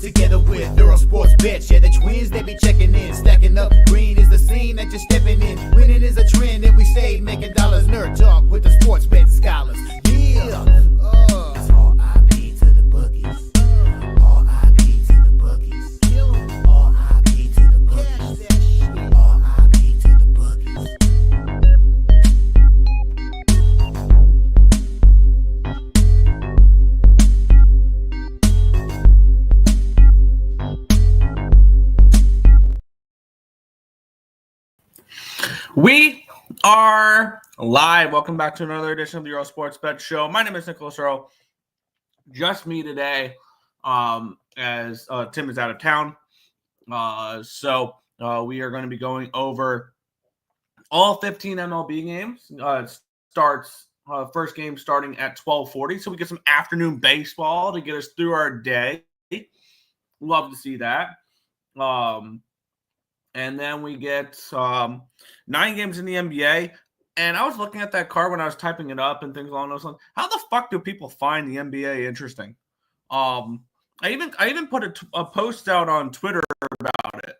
Together with Earle Sports Bets, yeah, the twins, they be checking in, stacking up. Green is the scene that you're stepping in. Winning is a trend, and we stay making dollars. Nerd talk with the sports betting scholars. Yeah, it's R.I.P. to the bookies. R.I.P. to the bookies. R.I.P. to the bookies. R.I.P. to the bookies. We are live. Welcome back to another edition of the Earle Sports Bet Show. My name is Nicholas Earle. Just me today, as Tim is out of town. So we are going to be going over all 15 MLB games. It starts first game starting at 12:40. So we get some afternoon baseball to get us through our day. Love to see that. And then we get 9 games in the NBA. And I was looking at that card when I was typing it up and things along those lines. How the fuck do people find the NBA interesting? I even put a post out on Twitter about it.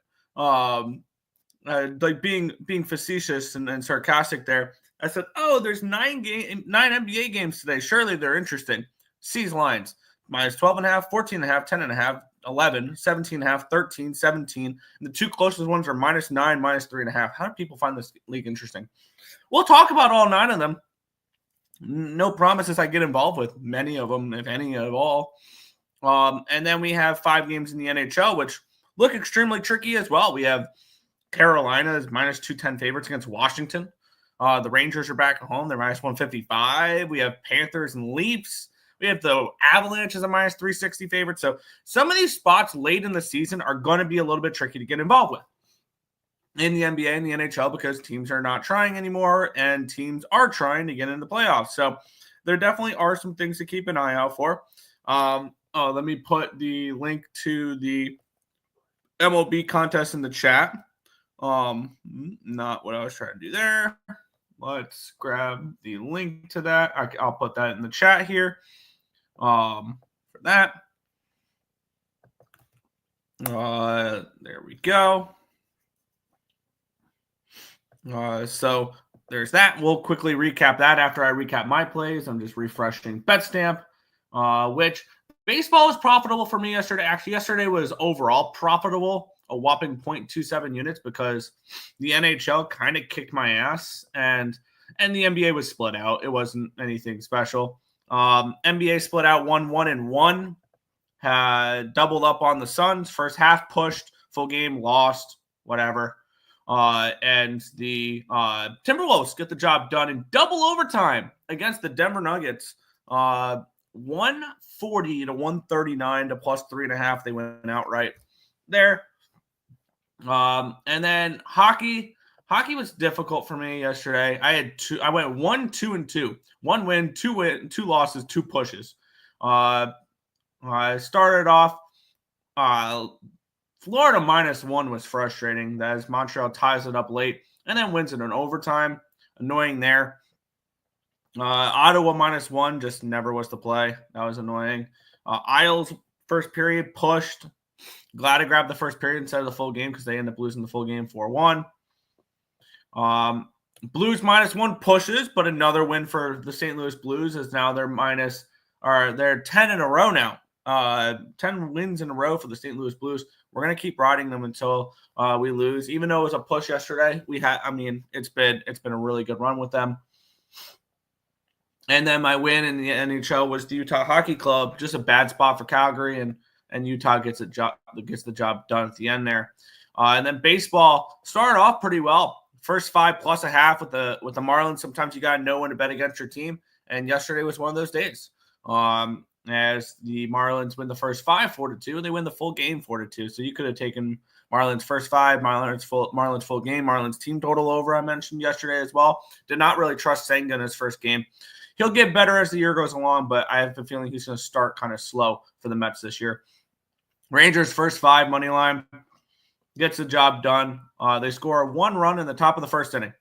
Like being facetious and sarcastic there. I said, oh, there's 9 NBA games today. Surely they're interesting. C's lines. Minus 12.5, 14.5, 10.5. 11, 17.5, 13, 17. And the 2 closest ones are -9, -3.5. How do people find this league interesting? We'll talk about all 9 of them. No promises I get involved with many of them, if any at all. And then we have 5 games in the NHL, which look extremely tricky as well. We have Carolina as -210 favorites against Washington. The Rangers are back at home. They're -155. We have Panthers and Leafs. We have the Avalanche as a -360 favorite. So some of these spots late in the season are going to be a little bit tricky to get involved with in the NBA and the NHL because teams are not trying anymore and teams are trying to get in the playoffs. So there definitely are some things to keep an eye out for. Let me put the link to the MLB contest in the chat. Not what I was trying to do there. Let's grab the link to that. I'll put that in the chat here. For that. There we go. So there's that. We'll quickly recap that after I recap my plays. I'm just refreshing BetStamp, which baseball was profitable for me yesterday. Actually, yesterday was overall profitable, a whopping 0.27 units because the NHL kind of kicked my ass and the NBA was split out. It wasn't anything special. NBA split out 1-1-1, had doubled up on the Suns. First half pushed, full game lost, whatever. And the Timberwolves get the job done in double overtime against the Denver Nuggets. 140 to 139 to +3.5. They went outright there. And then hockey. Hockey was difficult for me yesterday. I went 1-2-2. 1 win, 2 losses, 2 pushes. I started off Florida -1 was frustrating as Montreal ties it up late and then wins it in overtime. Annoying there. Ottawa -1 just never was the play. That was annoying. Isles first period pushed. Glad to grab the first period instead of the full game because they end up losing the full game 4-1. Blues -1 pushes, but another win for the St. Louis Blues is now they're 10 in a row now. 10 wins in a row for the St. Louis Blues. We're gonna keep riding them until we lose. Even though it was a push yesterday, it's been a really good run with them. And then my win in the NHL was the Utah Hockey Club. Just a bad spot for Calgary, and Utah gets the job done at the end there. And then baseball started off pretty well. First 5 plus a half with the Marlins. Sometimes you gotta know when to bet against your team, and yesterday was one of those days. As the Marlins win the first 5 4-2, they win the full game 4-2. So you could have taken Marlins first 5, Marlins full game, Marlins team total over. I mentioned yesterday as well. Did not really trust Senga in his first game. He'll get better as the year goes along, but I have a feeling he's going to start kind of slow for the Mets this year. Rangers first 5 money line. Gets the job done. They score 1 run in the top of the first inning.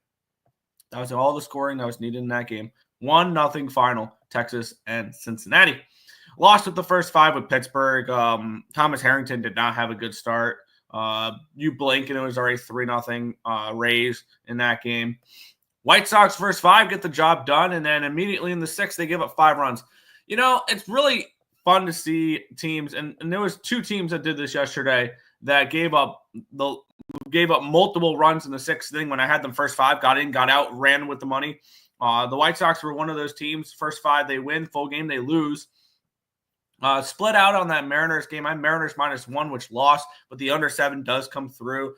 That was all the scoring that was needed in that game. 1-0 final, Texas and Cincinnati. lost with the first 5 with Pittsburgh. Thomas Harrington did not have a good start. You blink and it was already 3-0 Rays in that game. White Sox first 5 get the job done, and then immediately in the 6th they give up 5 runs. It's really fun to see teams, and there was 2 teams that did this yesterday that gave up multiple runs in the 6th inning when I had them first 5, got in, got out, ran with the money. The White Sox were one of those teams. First 5 they win, full game they lose. Split out on that Mariners game. I'm Mariners -1, which lost, but the under 7 does come through.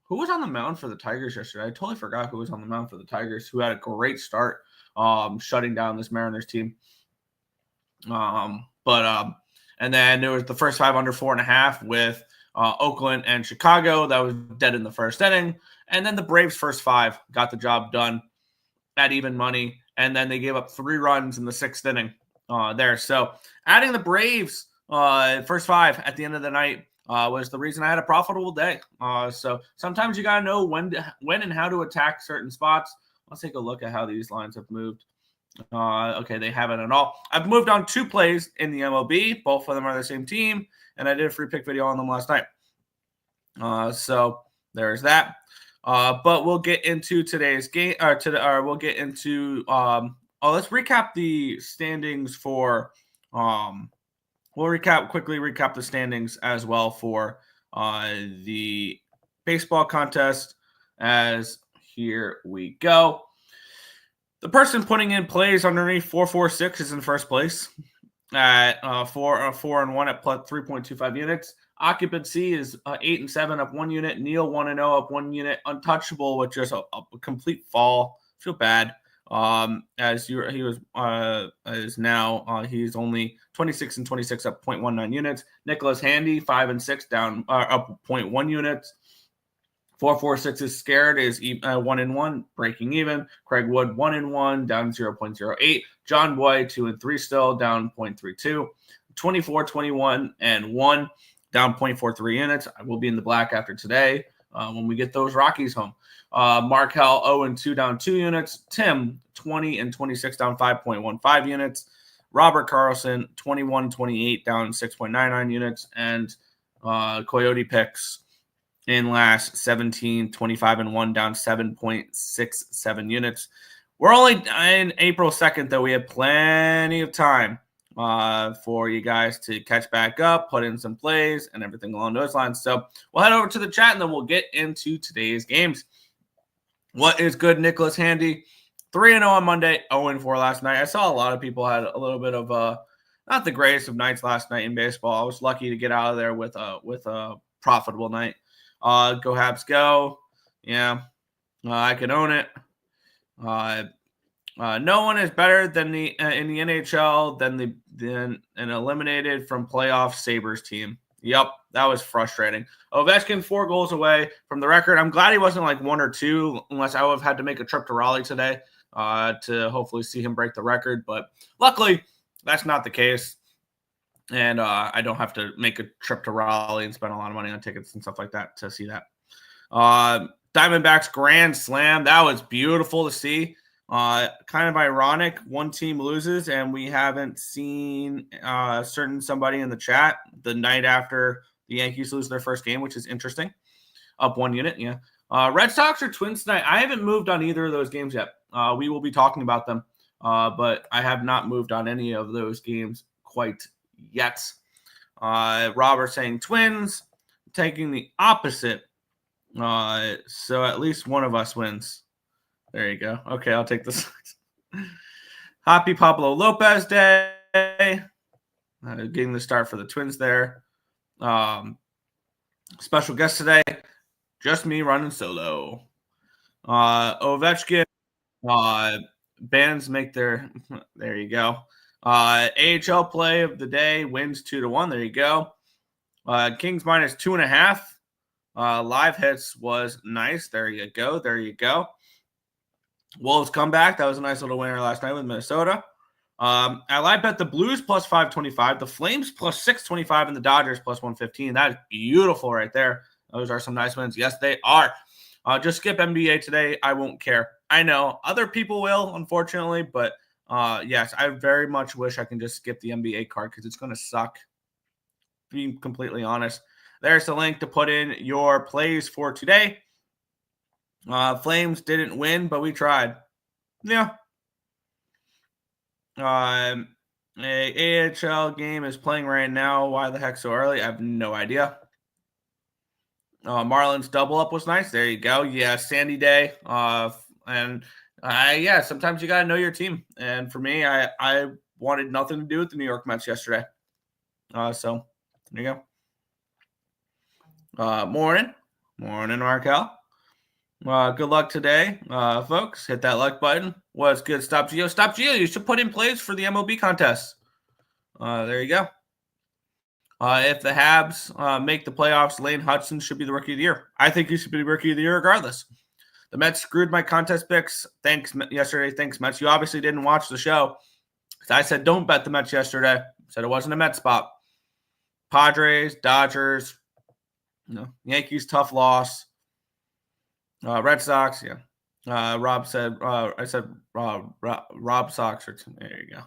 Who was on the mound for the Tigers yesterday? I totally forgot who was on the mound for the Tigers, who had a great start shutting down this Mariners team. And then there was the first 5 under 4.5 with Oakland and Chicago. That was dead in the first inning. And then the Braves first 5 got the job done at even money. And then they gave up 3 runs in the 6th inning there. So adding the Braves first 5 at the end of the night was the reason I had a profitable day. So sometimes you got to know when and how to attack certain spots. Let's take a look at how these lines have moved. Okay, they haven't at all. I've moved on 2 plays in the MLB. Both of them are the same team, and I did a free pick video on them last night. So there's that. But we'll get into today's game. Let's recap the standings for. We'll quickly recap the standings as well for the baseball contest. As here we go. The person putting in plays underneath 446 is in first place at 4-1 at plus 3.25 units. Occupancy is 8-7 up 1 unit. Neil 1-0 up 1 unit. Untouchable with just a complete fall. Feel bad. He's only 26 and 26 up 0.19 units. Nicholas Handy 5-6 down up 0.1 units. 446 is scared is 1-1 breaking even. Craig Wood 1-1 down 0.08. John Boy 2-3 still down 0.32. 24-21 and 1 down 0.43 units. I will be in the black after today when we get those Rockies home. Markel 0-2 down 2 units. Tim 20 and 26 down 5.15 units. Robert Carlson 21-28 down 6.99 units. And Coyote Picks in last 17, 25 and 1 down 7.67 units. We're only in April 2nd, though. We have plenty of time for you guys to catch back up, put in some plays, and everything along those lines. So we'll head over to the chat, and then we'll get into today's games. What is good, Nicholas Handy? 3-0 on Monday, 0-4 last night. I saw a lot of people had a little bit of not the greatest of nights last night in baseball. I was lucky to get out of there with a profitable night. Go Habs, go! Yeah, I can own it. No one is better than in the NHL than an eliminated from playoff Sabres team. Yep, that was frustrating. Ovechkin 4 goals away from the record. I'm glad he wasn't like 1 or 2, unless I would have had to make a trip to Raleigh today to hopefully see him break the record. But luckily, that's not the case. And I don't have to make a trip to Raleigh and spend a lot of money on tickets and stuff like that to see that. Diamondbacks Grand Slam. That was beautiful to see. Kind of ironic. One team loses, and we haven't seen somebody in the chat the night after the Yankees lose their first game, which is interesting. Up 1 unit, yeah. Red Sox or Twins tonight. I haven't moved on either of those games yet. We will be talking about them, but I have not moved on any of those games quite yet. Robert saying Twins, taking the opposite. So at least one of us wins. There you go. Okay, I'll take this. Happy Pablo Lopez Day. Getting the start for the Twins there. Special guest today. Just me running solo. Ovechkin. Bands make their. There you go. AHL play of the day wins 2-1. There you go. Kings -2.5. Live hits was nice. There you go. There you go. Wolves comeback. That was a nice little winner last night with Minnesota. I live bet the Blues plus 525, the Flames plus 625, and the Dodgers plus 115. That is beautiful right there. Those are some nice wins. Yes, they are. Just skip NBA today. I won't care. I know other people will, unfortunately, but Yes, I very much wish I can just skip the NBA card because it's going to suck. Being completely honest. There's the link to put in your plays for today. Flames didn't win, but we tried. Yeah. A AHL game is playing right now. Why the heck so early? I have no idea. Marlins double up was nice. There you go. Yeah, sandy day. Yeah, sometimes you gotta know your team. And for me, I wanted nothing to do with the New York Mets yesterday. So there you go. Morning, Markel. Good luck today, folks. Hit that like button. What's good? Stop Geo. Stop Geo. You should put in plays for the MLB contest. There you go. If the Habs make the playoffs, Lane Hudson should be the Rookie of the Year. I think he should be the Rookie of the Year regardless. The Mets screwed my contest picks. Thanks yesterday. Thanks, Mets. You obviously didn't watch the show. I said don't bet the Mets yesterday. Said it wasn't a Mets spot. Padres, Dodgers, Yankees, tough loss. Red Sox, yeah. Rob said, I said Rob Sox. There you go.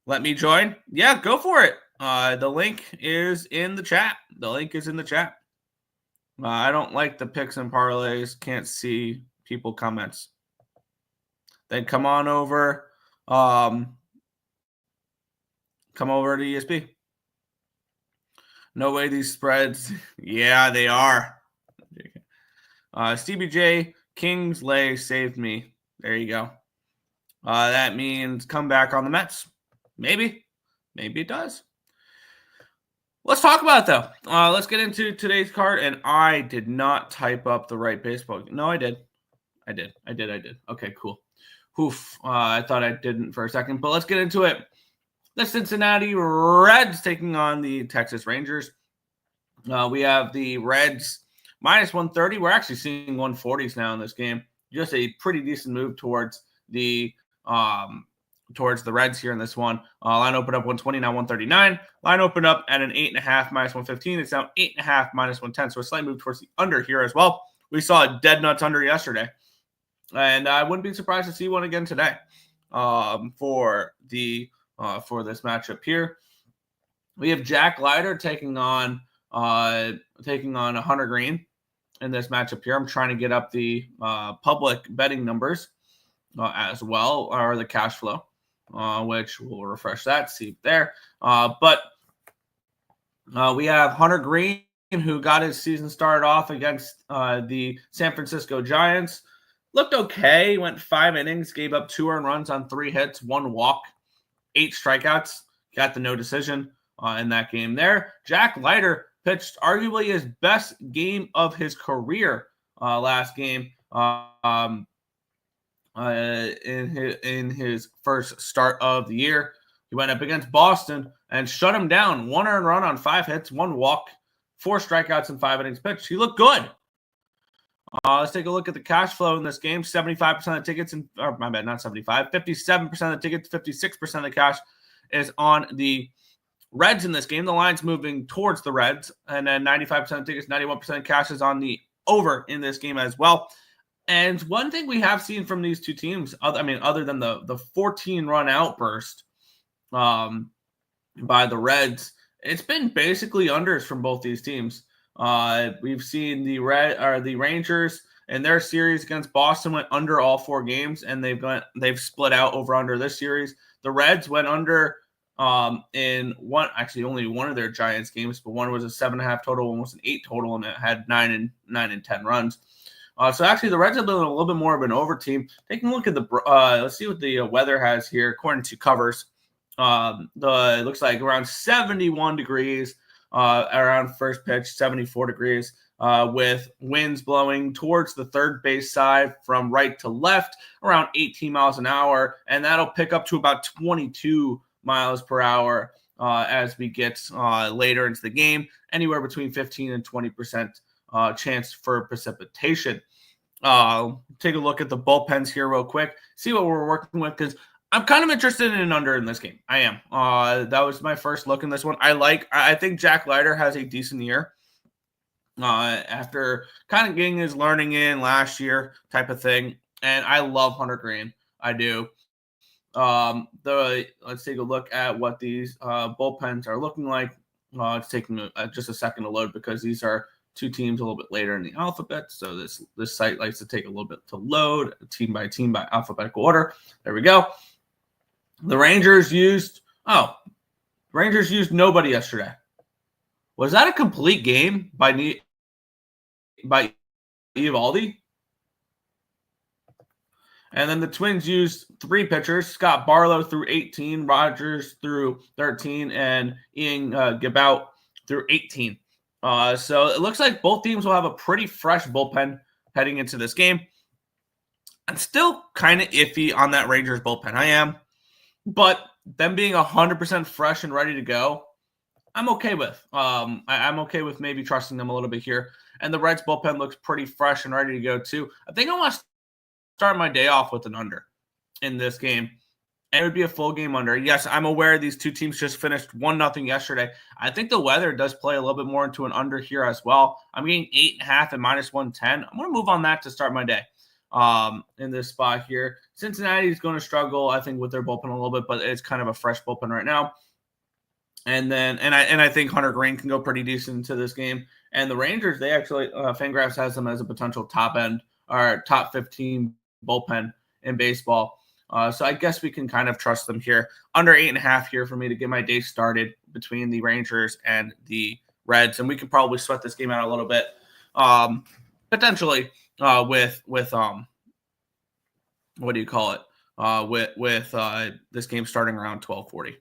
Let me join. Yeah, go for it. The link is in the chat. I don't like the picks and parlays. Can't see people comments. Then come on over. Come over to ESP. No way these spreads. Yeah, they are. Stevie J, Kingsley saved me. There you go. That means come back on the Mets. Maybe it does. Let's talk about it, though. Let's get into today's card. And I did not type up the right baseball. No, I did. Okay, cool. Oof. I thought I didn't for a second, but let's get into it. The Cincinnati Reds taking on the Texas Rangers. We have the Reds minus 130. We're actually seeing 140s now in this game. Just a pretty decent move towards the Reds here in this one. Line opened up 120, now 139. Line opened up at an 8.5 minus 115. It's now 8.5 minus 110. So a slight move towards the under here as well. We saw a dead nuts under yesterday. And I wouldn't be surprised to see one again today for this matchup here. We have Jack Leiter taking on Hunter Green in this matchup here. I'm trying to get up the public betting numbers as well, or the cash flow, which we'll refresh that, see there. But we have Hunter Green, who got his season started off against the San Francisco Giants. Looked okay, went 5 innings, gave up 2 earned runs on 3 hits, 1 walk, 8 strikeouts, got the no decision in that game there. Jack Leiter pitched arguably his best game of his career last game in his first start of the year. He went up against Boston and shut him down. 1 earned run on 5 hits, 1 walk, 4 strikeouts in 5 innings pitched. He looked good. Let's take a look at the cash flow in this game. 75% of the tickets, 57% of the tickets, 56% of the cash is on the Reds in this game. The line's moving towards the Reds, and then 95% of tickets, 91% of cash is on the over in this game as well. And one thing we have seen from these two teams, other than the 14-run outburst by the Reds, it's been basically unders from both these teams. We've seen the Rangers in their series against Boston went under all 4 games, and they've split out over under this series. The Reds went under in only one of their Giants games, but one was a 7.5 total, one was an 8 total, and it had 9 and 10 runs. So actually, the Reds have been a little bit more of an over team. Taking a look at let's see what the weather has here according to covers. It looks like around 71 degrees around first pitch, 74 degrees with winds blowing towards the third base side from right to left around 18 miles an hour, and that'll pick up to about 22 miles per hour as we get later into the game, anywhere between 15 and 20% chance for precipitation. Take a look at the bullpens here real quick, see what we're working with, because I'm kind of interested in an under in this game. I am. That was my first look in this one. I think Jack Leiter has a decent year after kind of getting his learning in last year type of thing. And I love Hunter Green. I do. Let's take a look at what these bullpens are looking like. It's taking just a second to load because these are two teams a little bit later in the alphabet. So this site likes to take a little bit to load, team by alphabetical order. There we go. The Rangers used nobody yesterday. Was that a complete game by Eovaldi? And then the Twins used 3 pitchers. Scott Barlow threw 18, Rogers threw 13, and Ian Gibaut threw 18. So it looks like both teams will have a pretty fresh bullpen heading into this game. I'm still kind of iffy on that Rangers bullpen. I am. But them being 100% fresh and ready to go, I'm okay with. I'm okay with maybe trusting them a little bit here. And the Reds bullpen looks pretty fresh and ready to go too. I think I want to start my day off with an under in this game. And it would be a full game under. Yes, I'm aware these two teams just finished 1-0 yesterday. I think the weather does play a little bit more into an under here as well. I'm getting 8.5 and -110. I'm going to move on that to start my day in this spot here. Cincinnati is going to struggle, I think, with their bullpen a little bit, but it's kind of a fresh bullpen right now. And then, I think Hunter Green can go pretty decent into this game. And the Rangers, they actually, Fangraphs has them as a potential top end or top 15 bullpen in baseball. So I guess we can kind of trust them here. Under 8.5 here for me to get my day started between the Rangers and the Reds. And we could probably sweat this game out a little bit. Potentially with what do you call it? With this game starting around 12:40.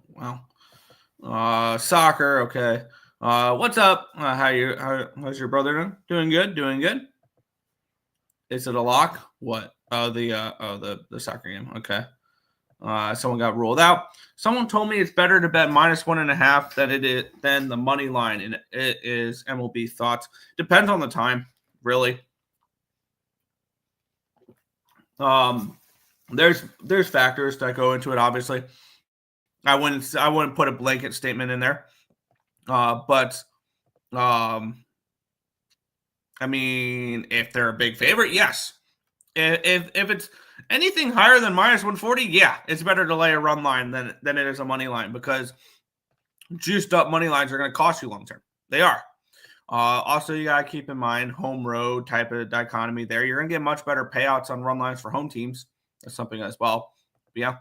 Wow. Soccer, okay. What's up? How's your brother doing? Doing good. Is it a lock? What? The soccer game. Okay. Someone got ruled out. Someone told me it's better to bet -1.5 than the money line, and it is MLB thoughts. Depends on the time, really. There's factors that go into it, obviously. I wouldn't put a blanket statement in there. But I mean, if they're a big favorite, yes. If it's anything higher than -140, yeah, it's better to lay a run line than it is a money line, because juiced up money lines are going to cost you long term. They are. Also, you got to keep in mind home road type of dichotomy there. You're going to get much better payouts on run lines for home teams. That's something as well. But yeah.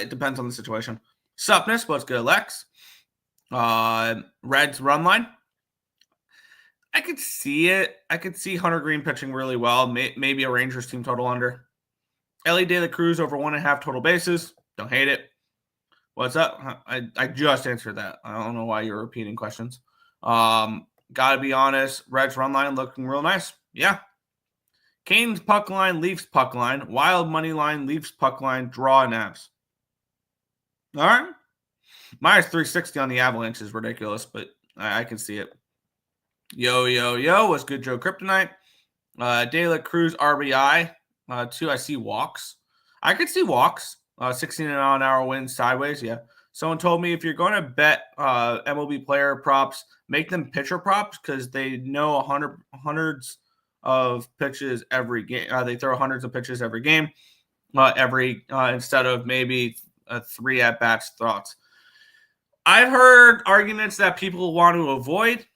It depends on the situation. Supness, what's good, Lex? Reds run line. I could see it. I could see Hunter Green pitching really well. Maybe a Rangers team total under. Ellie De La Cruz over 1.5 total bases. Don't hate it. What's up? I just answered that. I don't know why you're repeating questions. Gotta be honest. Reds run line looking real nice. Yeah. Canes puck line, Leafs puck line, Wild money line, Leafs puck line, draw and Avs. All right. -360 on the Avalanche is ridiculous, but I can see it. Yo. What's good, Joe Kryptonite? De La Cruz RBI. 2, I see walks. I could see walks. 16-mile-an-hour wind sideways. Yeah. Someone told me if you're going to bet MLB player props, make them pitcher props, because they know hundreds of pitches every game. They throw hundreds of pitches every game, instead of maybe 3 at-bats thoughts. I've heard arguments that people want to avoid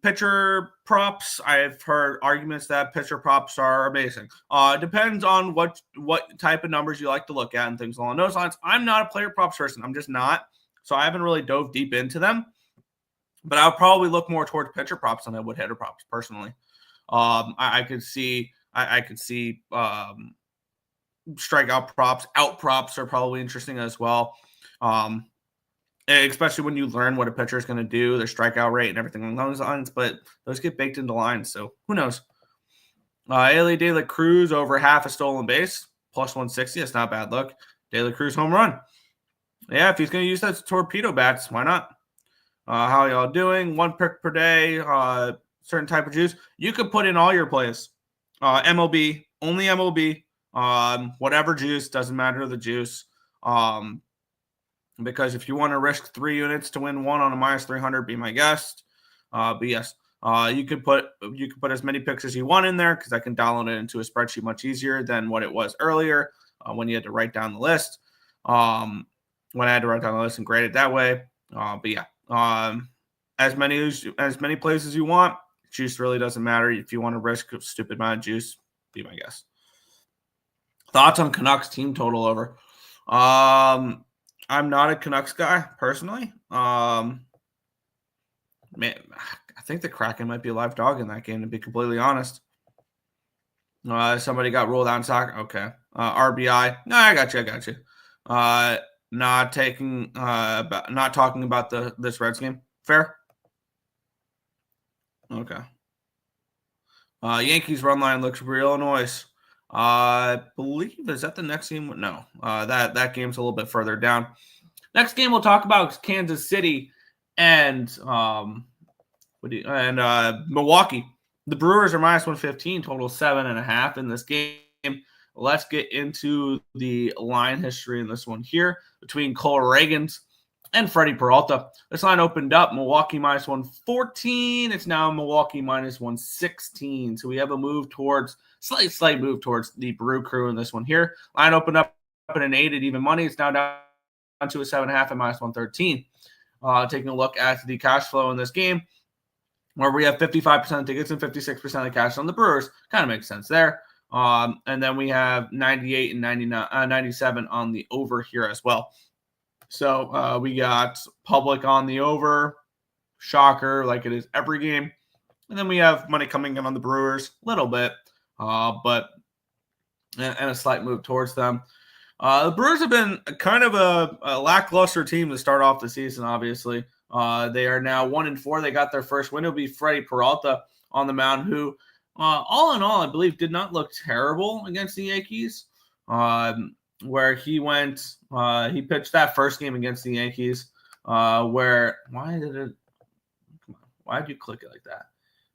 pitcher props. I've heard arguments that pitcher props are amazing. Depends on what type of numbers you like to look at and things along those lines. I'm not a player props person. I'm just not. So I haven't really dove deep into them. But I'll probably look more towards pitcher props than I would hitter props personally. I could see strikeout props. Out props are probably interesting as well. Especially when you learn what a pitcher is going to do, their strikeout rate and everything along those lines, but those get baked into lines, so who knows? Ellie De La Cruz over half a stolen base, +160. That's not a bad look. De La Cruz home run. Yeah, if he's going to use that torpedo bats, why not? How are y'all doing? 1 pick per day, certain type of juice. You could put in all your plays. MLB, only MLB, whatever juice, doesn't matter the juice. Because if you want to risk 3 units to win 1 on a -300, be my guest. But yes, You could put as many picks as you want in there because I can download it into a spreadsheet much easier than what it was earlier when you had to write down the list. When I had to write down the list and grade it that way. But yeah, as many plays as you want. Juice really doesn't matter. If you want to risk a stupid amount of juice, be my guess. Thoughts on Canucks team total over? I'm not a Canucks guy personally. Man, I think the Kraken might be a live dog in that game, to be completely honest. Somebody got ruled out in soccer. Okay. RBI. No, I got you. Not talking about this Reds game. Fair. Okay. Yankees run line looks real nice. I believe, is that the next game? No. That game's a little bit further down. Next game we'll talk about is Kansas City and Milwaukee. The Brewers are minus 115, total 7.5 in this game. Let's get into the line history in this one here between Cole Ragans and Freddie Peralta. This line opened up Milwaukee minus 114. It's now Milwaukee minus 116. So we have a move towards slight move towards the Brew Crew in this one here. Line opened up at an 8 at even money. It's now down to a 7.5 at minus 113. Taking a look at the cash flow in this game, where we have 55% of tickets and 56% of the cash on the Brewers. Kind of makes sense there. And then we have 98 and 97 on the over here as well. So we got public on the over, shocker, like it is every game. And then we have money coming in on the Brewers, a little bit, but a slight move towards them. The Brewers have been kind of a lackluster team to start off the season, obviously. They are now 1-4. They got their first win. It'll be Freddie Peralta on the mound, who, all in all, I believe did not look terrible against the Yankees. Where he went, he pitched that first game against the Yankees. Why did you click it like that?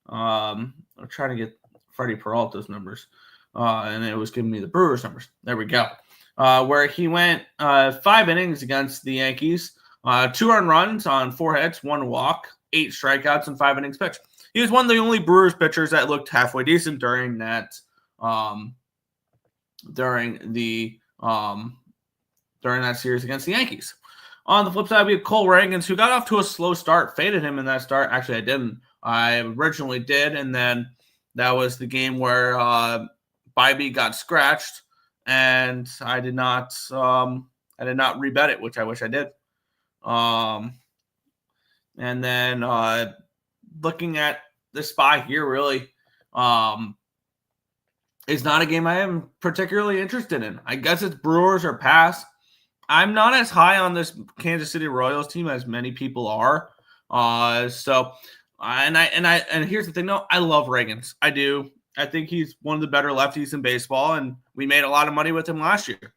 I'm trying to get Freddie Peralta's numbers, and it was giving me the Brewers numbers. There we go. Where he went 5 innings against the Yankees, 2 earned runs on 4 hits, 1 walk, 8 strikeouts, and 5 innings pitched. He was one of the only Brewers pitchers that looked halfway decent during that series against the Yankees. On the flip side, we have Cole Ragans, who got off to a slow start, faded him in that start. Actually, I didn't. I originally did, and then that was the game where Bybee got scratched, and I did not rebet it, which I wish I did. And then looking at the spot here, really, it's not a game I am particularly interested in. I guess it's Brewers or pass. I'm not as high on this Kansas City Royals team as many people are. And here's the thing. No, I love Ragans. I do. I think he's one of the better lefties in baseball, and we made a lot of money with him last year.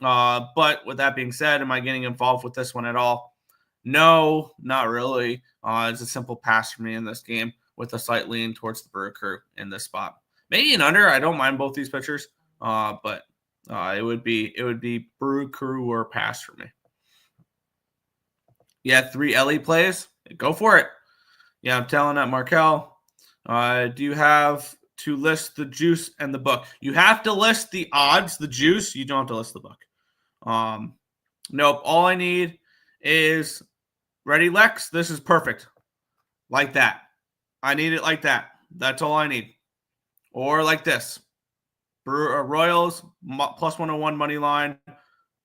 But with that being said, am I getting involved with this one at all? No, not really. It's a simple pass for me in this game with a slight lean towards the Brew Crew in this spot. Maybe an under. I don't mind both these pitchers, but it would be Brew Crew or pass for me. Yeah, 3 Earle plays. Go for it. Yeah, I'm telling that Markel. Do you have to list the juice and the book? You have to list the odds, the juice. You don't have to list the book. Nope. All I need is ready, Lex. This is perfect. Like that. I need it like that. That's all I need. Or like this. Royals plus 101 money line.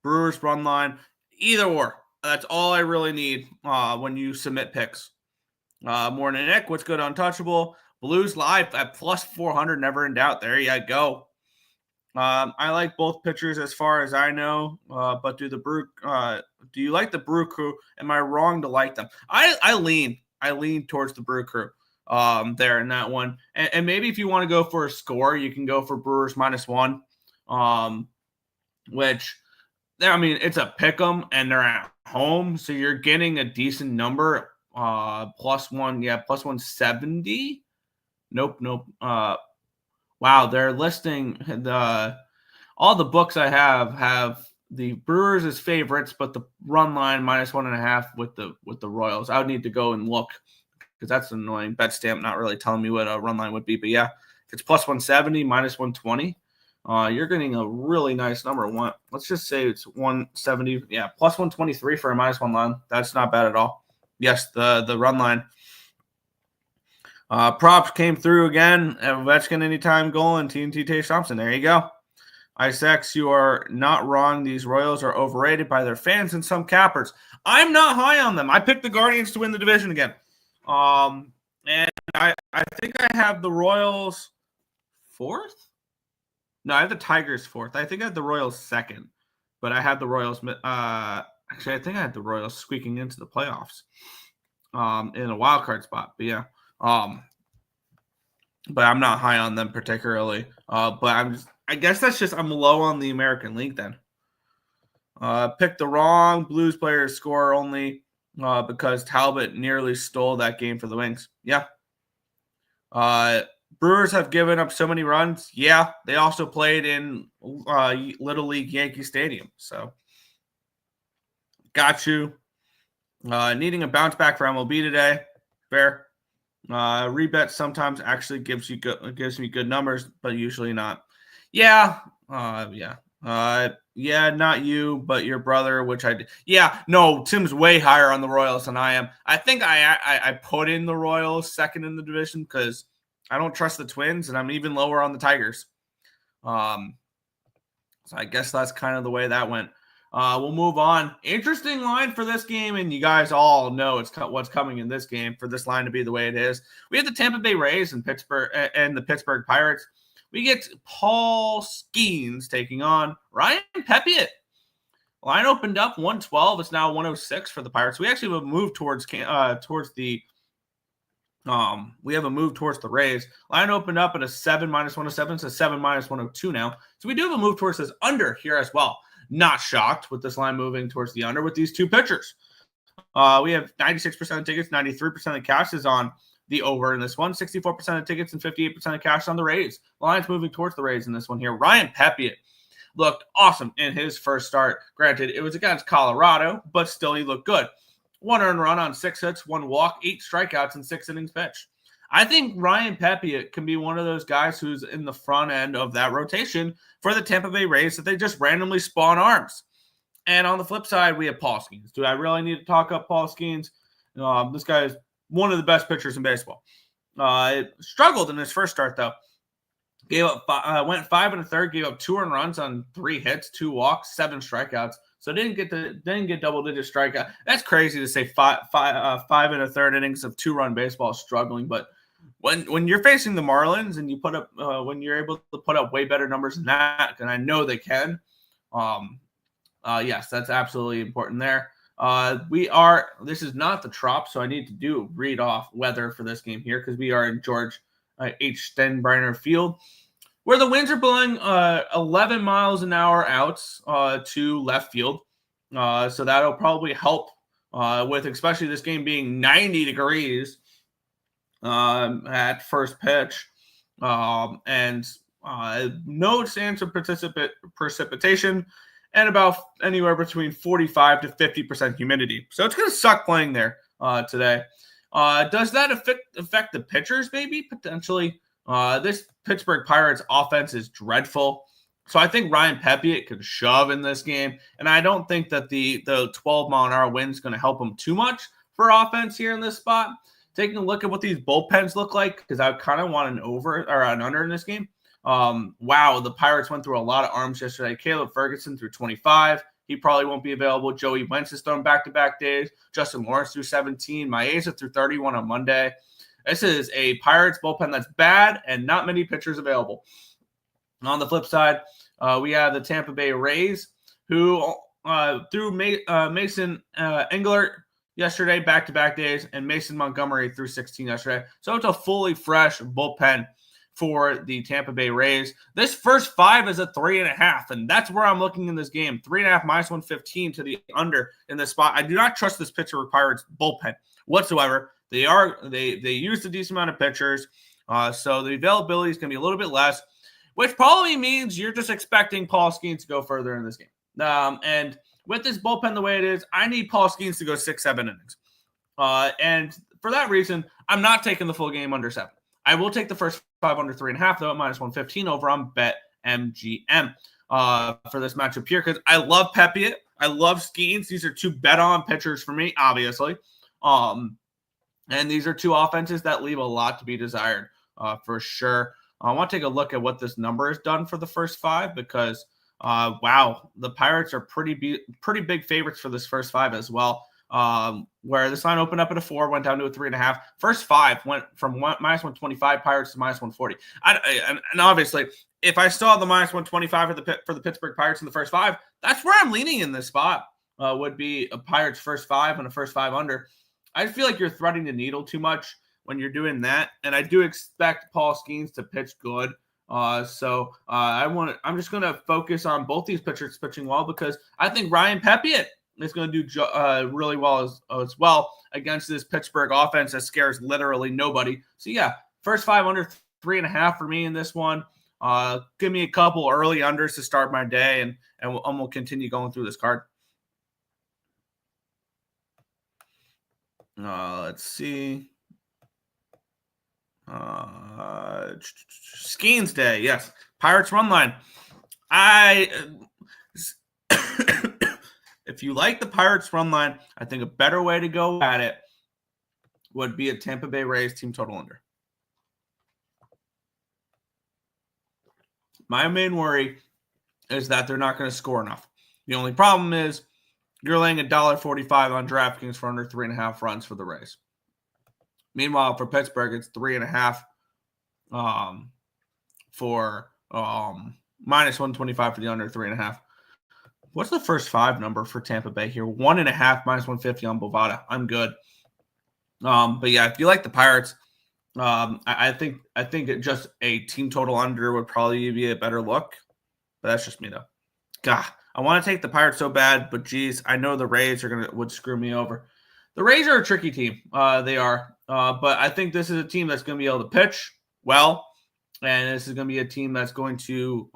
Brewers run line. Either or. That's all I really need when you submit picks. Morning Nick, what's good? Untouchable. Blues live at plus 400. Never in doubt. There you go. I like both pitchers as far as I know. But do you like the Brew Crew? Am I wrong to like them? I lean towards the Brew Crew. There in that one. And maybe if you want to go for a score, you can go for Brewers -1, which, I mean, it's a pick 'em and they're at home. So you're getting a decent number, +1. Yeah, plus 170. Nope. Wow. They're listing all the books I have the Brewers as favorites, but the run line -1.5 with the Royals. I would need to go and look because that's an annoying bet stamp, not really telling me what a run line would be. But yeah, if it's plus 170, minus 120, you're getting a really nice number. Let's just say it's 170. Yeah, plus 123 for a minus one line. That's not bad at all. Yes, the run line. Props came through again. Ovechkin anytime goal and TNT Tage Thompson. There you go. ISX, you are not wrong. These Royals are overrated by their fans and some cappers. I'm not high on them. I picked the Guardians to win the division again. And I think I have the Royals fourth? No, I have the Tigers fourth. I think I have the Royals second. But I have the Royals actually I think I had the Royals squeaking into the playoffs in a wild card spot. But yeah. But I'm not high on them particularly. But I guess that's just I'm low on the American League then. Picked the wrong Blues player to score only because Talbot nearly stole that game for the Wings. Yeah. Brewers have given up so many runs. Yeah. They also played in Little League Yankee Stadium. So got you. Needing a bounce back for MLB today. Fair. Rebet sometimes actually gives me good numbers, but usually not. Yeah. Yeah, not you, but your brother, which I did. Yeah, no, Tim's way higher on the Royals than I am. I think I put in the Royals second in the division because I don't trust the Twins, and I'm even lower on the Tigers. So I guess that's kind of the way that went. We'll move on. Interesting line for this game, and you guys all know what's coming in this game for this line to be the way it is. We have the Tampa Bay Rays and the Pittsburgh Pirates. We get Paul Skeens taking on Ryan Pepiot. Line opened up 112. It's now 106 for the Pirates. We actually have a move towards the Rays. Line opened up at a 7 minus 107. It's a 7 minus 102 now. So we do have a move towards this under here as well. Not shocked with this line moving towards the under with these two pitchers. We have 96% of tickets, 93% of cash is on the over in this one, 64% of tickets and 58% of cash on the Rays. The line's moving towards the Rays in this one here. Ryan Pepiot looked awesome in his first start. Granted, it was against Colorado, but still he looked good. 1 earned run on 6 hits, 1 walk, 8 strikeouts, and 6 innings pitched. I think Ryan Pepiot can be one of those guys who's in the front end of that rotation for the Tampa Bay Rays that they just randomly spawn arms. And on the flip side, we have Paul Skeens. Do I really need to talk up Paul Skeens? This guy is one of the best pitchers in baseball. Struggled in his first start, though. Went 5 1/3, gave up 2 earned runs on 3 hits, 2 walks, 7 strikeouts. So didn't get double-digit strikeout. That's crazy to say 5 1/3 innings of 2-run baseball is struggling, but when you're facing the Marlins and you put up when you're able to put up way better numbers than that, and I know they can, yes, that's absolutely important there. This is not the Trop, so I need to read off weather for this game here because we are in George H. Steinbrenner Field, where the winds are blowing 11 miles an hour out to left field. So that'll probably help with especially this game being 90 degrees at first pitch. And no chance of precipitation and about anywhere between 45 to 50% humidity. So it's going to suck playing there today. Does that affect the pitchers maybe? Potentially. This Pittsburgh Pirates offense is dreadful. So I think Ryan Pepiot could shove in this game. And I don't think that the 12-mile-an-hour wind is going to help him too much for offense here in this spot. Taking a look at what these bullpens look like, because I kind of want an over or an under in this game. Wow, the Pirates went through a lot of arms yesterday. Caleb Ferguson threw 25. He probably won't be available. Joey Wentz is throwing back-to-back days. Justin Lawrence threw 17. Maeza threw 31 on Monday. This is a Pirates bullpen that's bad and not many pitchers available. On the flip side, we have the Tampa Bay Rays, who threw Mason Englert yesterday, back-to-back days, and Mason Montgomery threw 16 yesterday. So it's a fully fresh bullpen for the Tampa Bay Rays. This first 5 is a 3.5, and that's where I'm looking in this game. 3.5 minus 115 to the under in this spot. I do not trust this Pittsburgh Pirates bullpen whatsoever. They used a decent amount of pitchers, so the availability is going to be a little bit less, which probably means you're just expecting Paul Skeens to go further in this game. And with this bullpen the way it is, I need Paul Skeens to go 6-7 innings. And for that reason, I'm not taking the full game under 7. I will take the first 5 under 3.5, though, at -115 over on BetMGM for this matchup here, because I love Pepiot. I love Skeens. These are 2 bet-on pitchers for me, obviously. And these are 2 offenses that leave a lot to be desired for sure. I want to take a look at what this number has done for the first 5 because, wow, the Pirates are pretty big favorites for this first 5 as well. Where this line opened up at a 4, went down to a 3.5. First 5 went from -125 Pirates to -140. And obviously, if I saw the -125 for the Pittsburgh Pirates in the first 5, that's where I'm leaning in this spot. Would be a Pirates first 5 and a first 5 under. I feel like you're threading the needle too much when you're doing that, and I do expect Paul Skeens to pitch good. I'm just going to focus on both these pitchers pitching well because I think Ryan Pepiot is going to do really well as well against this Pittsburgh offense that scares literally nobody. So yeah, first 5 under 3.5 for me in this one. Give me a couple early unders to start my day, and we'll continue going through this card. Let's see. Skeens Day, yes. Pirates run line. If you like the Pirates run line, I think a better way to go at it would be a Tampa Bay Rays team total under. My main worry is that they're not going to score enough. The only problem is you're laying $1.45 on DraftKings for under 3.5 runs for the Rays. Meanwhile, for Pittsburgh, it's 3.5 for -125 for the under 3.5. What's the first 5 number for Tampa Bay here? 1.5 -150 on Bovada. I'm good. But yeah, if you like the Pirates, I think just a team total under would probably be a better look. But that's just me though. God, I want to take the Pirates so bad, but geez, I know the Rays would screw me over. The Rays are a tricky team. They are. But I think this is a team that's going to be able to pitch well, and this is going to be a team that's going to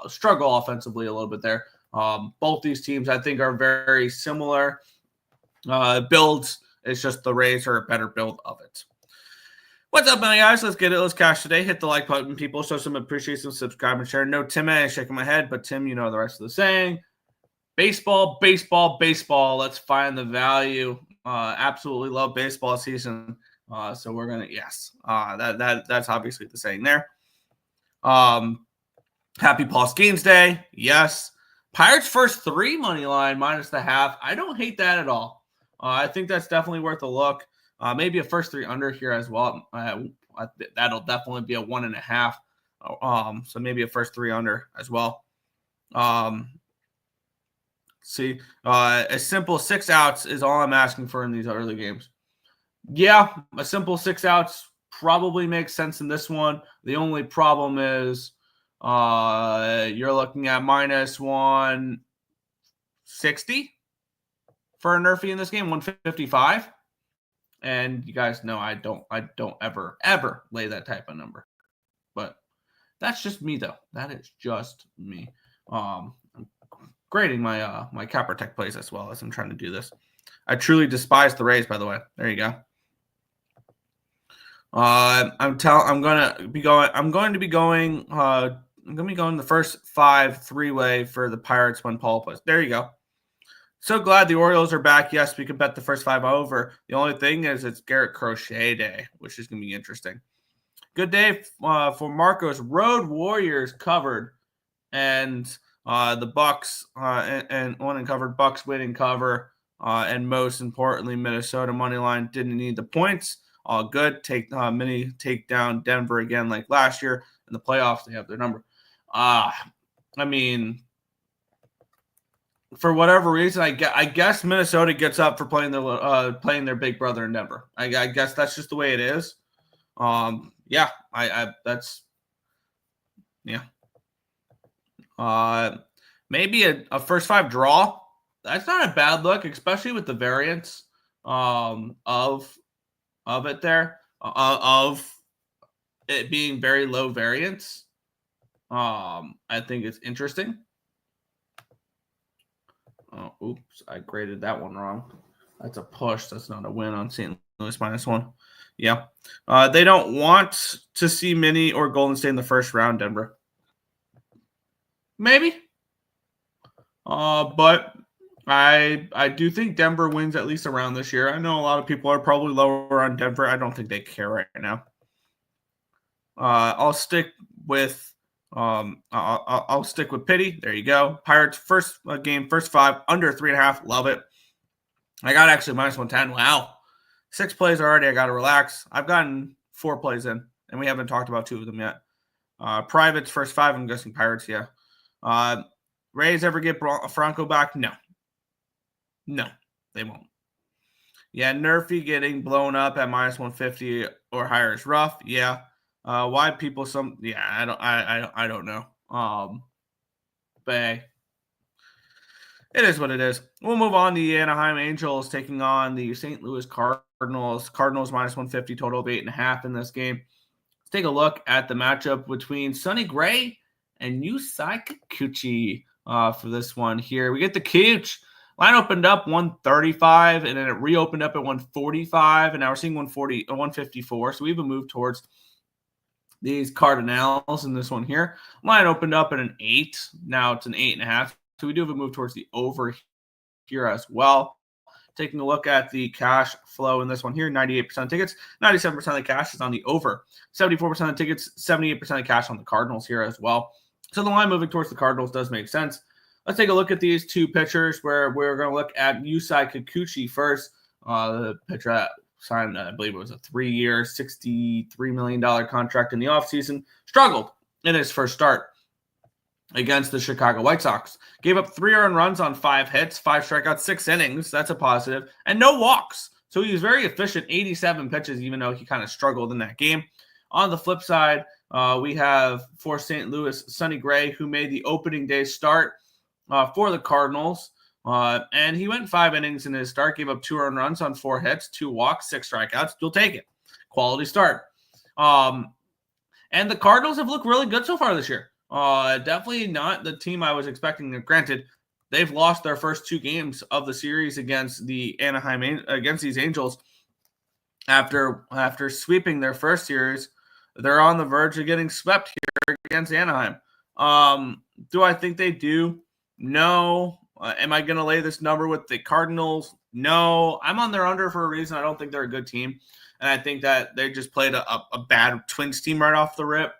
struggle offensively a little bit there. Both these teams, I think, are very similar builds. It's just the Rays are a better build of it. What's up, my guys? Let's get it. Let's cash today. Hit the like button, people. Show some appreciation, subscribe, and share. No, Tim, I'm shaking my head, but Tim, you know the rest of the saying. Baseball, baseball, baseball. Let's find the value. Absolutely love baseball season. So we're gonna that's obviously the saying there. Happy Paul Skeens Day. Yes. Pirates first 3 money line -0.5. I don't hate that at all. I think that's definitely worth a look. Maybe a first 3 under here as well. That'll definitely be a 1.5. So maybe a first 3 under as well. See, a simple 6 outs is all I'm asking for in these early games. Yeah, a simple 6 outs probably makes sense in this one. The only problem is you're looking at -160 for a Nerfy in this game, 155. And you guys know I don't ever lay that type of number. But that's just me though. That is just me. I'm grading my my Capper Tech plays as well as I'm trying to do this. I truly despise the Rays, by the way. There you go. I'm going to be going the first 5 3-way for the Pirates when Paul plays. There you go. So glad the Orioles are back. Yes, we could bet the first 5 over. The only thing is it's Garrett Crochet Day, which is going to be interesting. Good day for Marcos. Road Warriors covered, and the Bucks and one uncovered Bucks winning cover, and most importantly, Minnesota money line didn't need the points. All good. Mini take down Denver again like last year in the playoffs. They have their number. I mean, for whatever reason, I guess Minnesota gets up for playing their big brother in Denver. I guess that's just the way it is. Maybe a first 5 draw. That's not a bad look, especially with the variance of it there, of it being very low variance. I think it's interesting. Oh, oops, I graded that one wrong. That's a push. That's not a win on St. Louis -1. Yeah. They don't want to see Minnie or Golden State in the first round, Denver. Maybe. But I do think Denver wins at least around this year. I know a lot of people are probably lower on Denver. I don't think they care right now. I'll stick with I'll stick with Pity. There you go. Pirates first game, first 5 under 3.5. Love it. I got actually -110. Wow, 6 plays already. I got to relax. I've gotten 4 plays in, and we haven't talked about 2 of them yet. Privates first 5. I'm guessing Pirates. Yeah. Rays ever get Franco back? No, they won't. Yeah, Nerfy getting blown up at -150 or higher is rough. Yeah. Why people I don't know. But hey, it is what it is. We'll move on. The Anaheim Angels taking on the St. Louis Cardinals. Cardinals -150, total of 8.5 in this game. Let's take a look at the matchup between Sonny Gray and Yusei Kikuchi for this one here. We get the Cooch. Line opened up 135, and then it reopened up at 145, and now we're seeing 154. So we even moved towards these Cardinals in this one here. Line opened up at an 8. Now it's an 8.5. So we do have a move towards the over here as well. Taking a look at the cash flow in this one here, 98% of tickets, 97% of the cash is on the over. 74% of tickets, 78% of cash on the Cardinals here as well. So the line moving towards the Cardinals does make sense. Let's take a look at these 2 pitchers where we're going to look at Yusei Kikuchi first. The pitcher that signed, I believe it was a 3-year, $63 million contract in the offseason. Struggled in his first start against the Chicago White Sox. Gave up 3 earned runs on 5 hits, 5 strikeouts, 6 innings. That's a positive. And no walks. So he was very efficient, 87 pitches, even though he kind of struggled in that game. On the flip side, we have for St. Louis, Sonny Gray, who made the opening day start for the Cardinals. And he went 5 innings in his start, gave up 2 earned runs on 4 hits, 2 walks, 6 strikeouts. You'll take it. Quality start. And the Cardinals have looked really good so far this year. Definitely not the team I was expecting. Granted, they've lost their first 2 games of the series against the against these Angels. After sweeping their first series, they're on the verge of getting swept here against Anaheim. Do I think they do? No. Am I going to lay this number with the Cardinals? No. I'm on their under for a reason. I don't think they're a good team. And I think that they just played a bad Twins team right off the rip.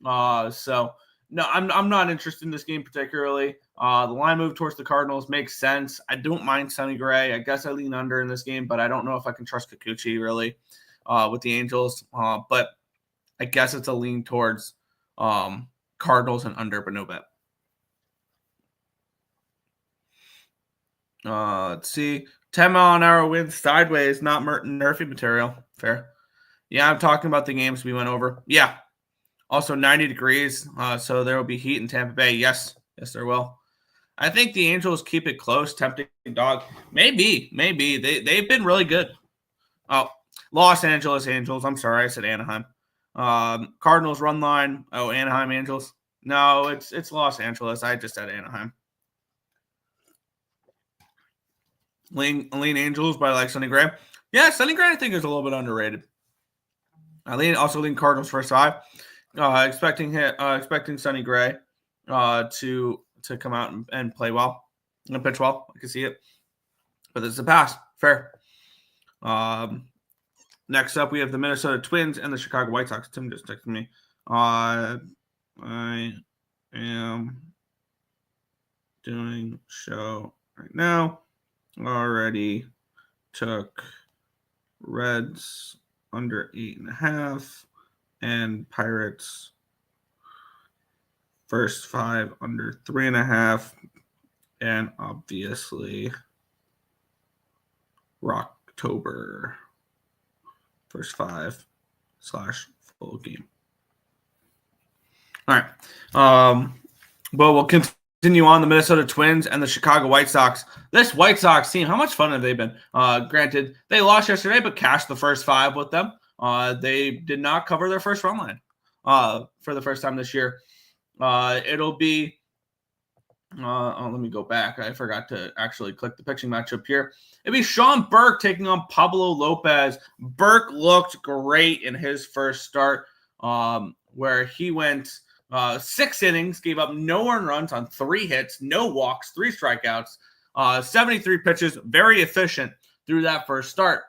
So, no, I'm not interested in this game particularly. The line move towards the Cardinals makes sense. I don't mind Sonny Gray. I guess I lean under in this game, but I don't know if I can trust Kikuchi really with the Angels. But I guess it's a lean towards Cardinals and under, but no bet. Let's see. 10-mile-an-hour wind sideways, not Merton Murphy material. Fair. Yeah, I'm talking about the games we went over. Yeah. Also 90 degrees, so there will be heat in Tampa Bay. Yes, there will. I think the Angels keep it close, tempting dog. Maybe. They've been really good. Oh, Los Angeles Angels. I'm sorry, I said Anaheim. Cardinals run line. Oh, Anaheim Angels. No, it's Los Angeles. I just said Anaheim. Lean Angels by like Sonny Gray. Yeah, Sonny Gray I think is a little bit underrated. I lean Cardinals first 5. Expecting Sonny Gray to come out and play well and pitch well. I can see it. But this is a pass. Fair. Next up, we have the Minnesota Twins and the Chicago White Sox. Tim just texted me. I am doing show right now. Already took Reds under 8.5 and Pirates first 5 under 3.5, and obviously Rocktober first 5 / full game. All right. But we'll continue on the Minnesota Twins and the Chicago White Sox. This White Sox team, how much fun have they been? Granted, they lost yesterday, but cashed the first 5 with them. They did not cover their first run line for the first time this year. It'll be Let me go back. I forgot to actually click the pitching matchup here. It'd be Sean Burke taking on Pablo Lopez. Burke looked great in his first start, where he went 6 innings, gave up no earned runs on 3 hits, no walks, 3 strikeouts, 73 pitches, very efficient through that first start.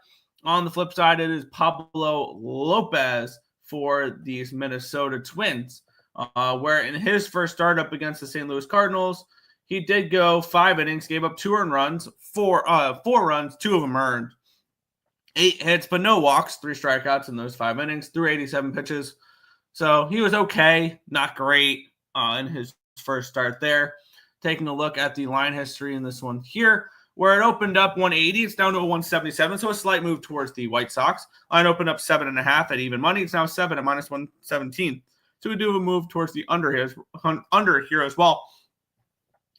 On the flip side, it is Pablo Lopez for these Minnesota Twins, where in his first start up against the St. Louis Cardinals, he did go 5 innings, gave up 2 earned runs, 4 runs, 2 of them earned, 8 hits, but no walks, 3 strikeouts in those 5 innings, threw 87 pitches. So he was okay, not great in his first start there. Taking a look at the line history in this one here, where it opened up 180, it's down to a 177, so a slight move towards the White Sox. Line opened up 7.5 at even money. It's now 7 at minus 117. So we do have a move towards the under here as well.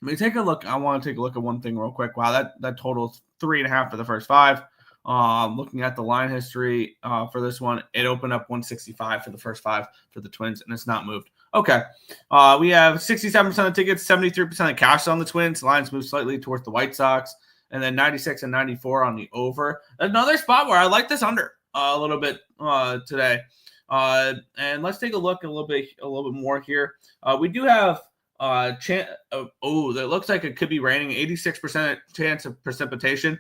Let me take a look. I want to take a look at one thing real quick. Wow, that totals 3.5 for the first 5. Looking at the line history for this one, it opened up 165 for the first 5 for the Twins, and it's not moved. Okay. We have 67% of tickets, 73% of cash on the Twins. Lines move slightly towards the White Sox, and then 96 and 94 on the over. Another spot where I like this under a little bit today. And let's take a look a little bit more here. We do have that looks like it could be raining. 86% chance of precipitation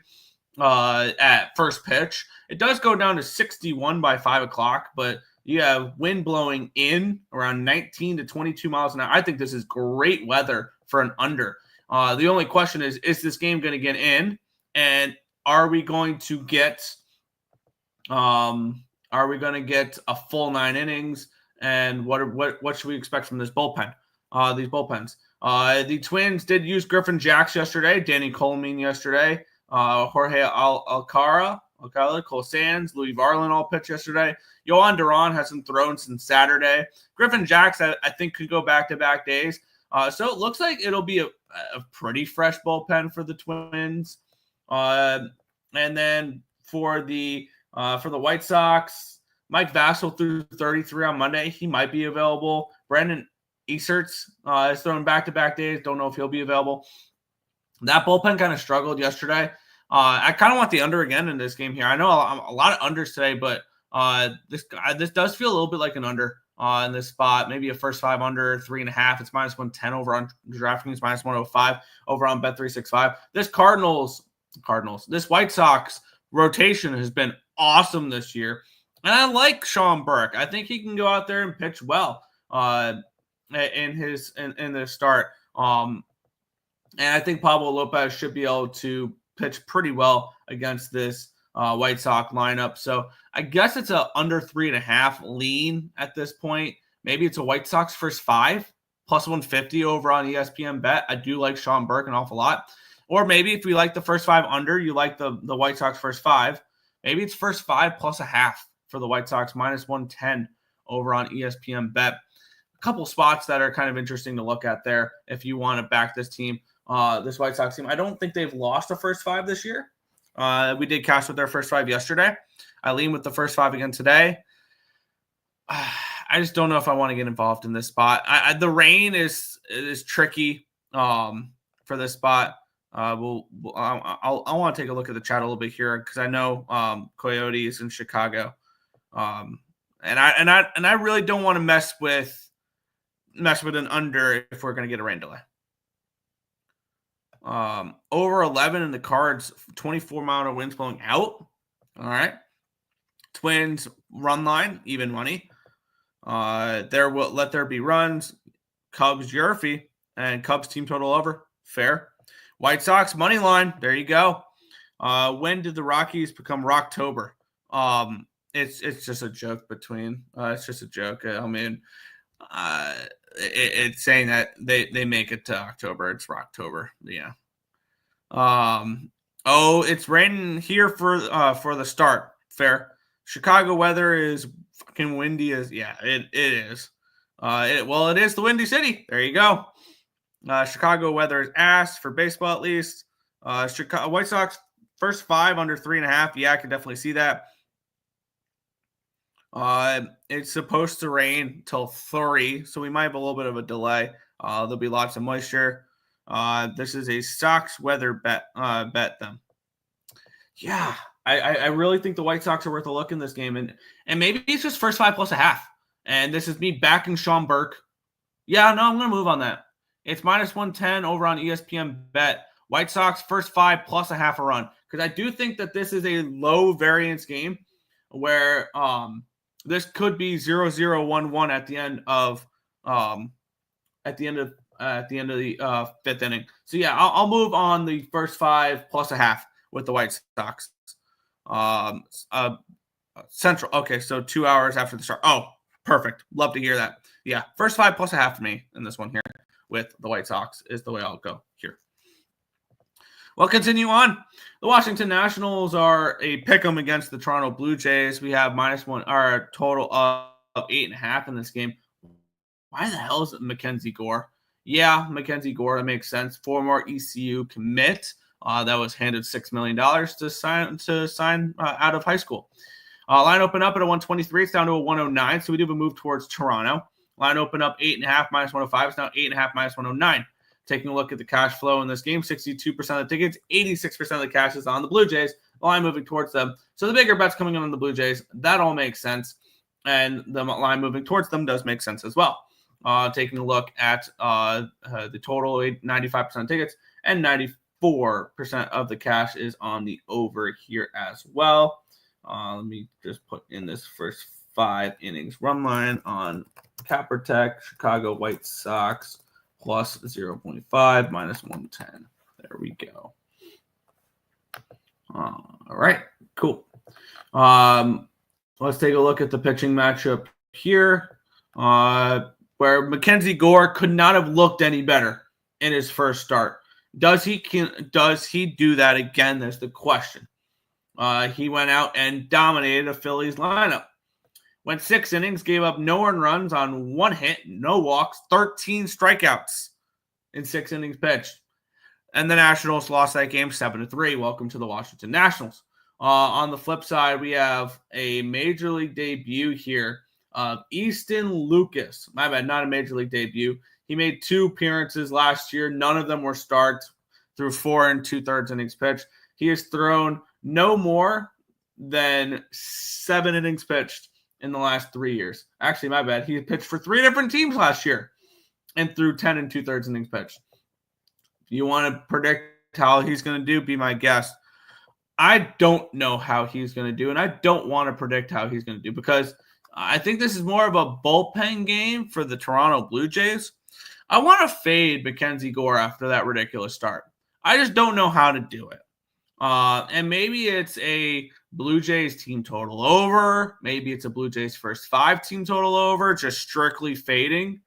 at first pitch. It does go down to 61 by 5 o'clock, but you have wind blowing in around 19 to 22 miles an hour. I think this is great weather for an under. The only question is this game going to get in? And are we going to get a full 9 innings? And what should we expect from this bullpen? These bullpens. The Twins did use Griffin Jacks yesterday, Danny Coleman yesterday, Jorge Alcala, Cole Sands, Louis Varland all pitched yesterday. Yohan Duran hasn't thrown since Saturday. Griffin Jacks, I think, could go back-to-back days. So it looks like it'll be a pretty fresh bullpen for the Twins. And then for the White Sox, Mike Vasil threw 33 on Monday. He might be available. Brandon Easterts is throwing back-to-back days. Don't know if he'll be available. That bullpen kind of struggled yesterday. I kind of want the under again in this game here. I know a lot of unders today, but this does feel a little bit like an under in this spot. Maybe a first 5 under, 3.5. It's minus 110 over on DraftKings, minus 105 over on Bet365. This this White Sox rotation has been awesome this year. And I like Sean Burke. I think he can go out there and pitch well in this start. And I think Pablo Lopez should be able to pitch pretty well against this White Sox lineup. So I guess it's a under 3.5 lean at this point. Maybe it's a White Sox first 5 plus 150 over on ESPN Bet. I do like Sean Burke an awful lot. Or maybe if we like the first 5 under, you like the White Sox first 5. Maybe it's first 5 plus a half for the White Sox, minus 110 over on ESPN Bet. A couple spots that are kind of interesting to look at there if you want to back this team. This White Sox team, I don't think they've lost the first 5 this year. We did cash with their first 5 yesterday. I lean with the first 5 again today. I just don't know if I want to get involved in this spot. The rain is tricky for this spot. I want to take a look at the chat a little bit here because I know Coyote is in Chicago, and I really don't want to mess with an under if we're going to get a rain delay. Over 11 in the Cards, 24-mile winds blowing out. All right. Twins run line, even money. Let there be runs. Cubs Yurfie and Cubs team total over. Fair. White Sox money line. There you go. When did the Rockies become Rocktober? It's just a joke between. It's just a joke. I mean, it's saying that they make it to October. It's Rocktober. Yeah. It's raining here for the start. Fair. Chicago weather is fucking windy as it is. It is the Windy City. There you go. Chicago weather is ass for baseball at least. Chicago White Sox first 5 under 3.5. Yeah, I can definitely see that. It's supposed to rain till 3, so we might have a little bit of a delay. There'll be lots of moisture. This is a Sox weather bet them. Yeah, I really think the White Sox are worth a look in this game. And maybe it's just first 5 plus a half. And this is me backing Sean Burke. Yeah, no, I'm going to move on that. It's minus 110 over on ESPN bet. White Sox first 5 plus a half a run. Because I do think that this is a low variance game where this could be 0-0-1-1 at the end of the fifth inning. So yeah, I'll move on the first 5 plus a half with the White Sox. Central. Okay, so 2 hours after the start. Oh, perfect. Love to hear that. Yeah, first 5 plus a half for me in this one here with the White Sox is the way I'll go here. Well, continue on. The Washington Nationals are a pick'em against the Toronto Blue Jays. We have -1 or a total of 8.5 in this game. Why the hell is it Mackenzie Gore? Yeah, Mackenzie Gore, that makes sense. Former ECU commit that was handed $6 million to sign out of high school. Line open up at a 123. It's down to a 109, so we do have a move towards Toronto. Line open up 8.5 -105. It's now 8.5 -109. Taking a look at the cash flow in this game, 62% of the tickets, 86% of the cash is on the Blue Jays. The line moving towards them. So the bigger bet's coming in on the Blue Jays. That all makes sense. And the line moving towards them does make sense as well. Taking a look at the total, 95% of tickets and 94% of the cash is on the over here as well. Let me just put in this first 5 innings run line on Capper Tech, Chicago White Sox. Plus 0.5 -110. There we go. All right, cool. Let's take a look at the pitching matchup here, where Mackenzie Gore could not have looked any better in his first start. Does he do that again? That's the question. He went out and dominated a Phillies lineup. Went 6 innings, gave up no earned runs on 1 hit, no walks, 13 strikeouts in 6 innings pitched. And the Nationals lost that game 7-3. Welcome to the Washington Nationals. On the flip side, we have a major league debut here of Easton Lucas. My bad, not a major league debut. He made 2 appearances last year. None of them were starts through 4 2/3 innings pitched. He has thrown no more than 7 innings pitched in the last 3 years. Actually, my bad. He pitched for 3 different teams last year and threw 10 2/3 innings pitched. If you want to predict how he's going to do, be my guest. I don't know how he's going to do, and I don't want to predict how he's going to do because I think this is more of a bullpen game for the Toronto Blue Jays. I want to fade Mackenzie Gore after that ridiculous start. I just don't know how to do it. And maybe it's a Blue Jays team total over. Maybe it's a Blue Jays first 5 team total over, just strictly fading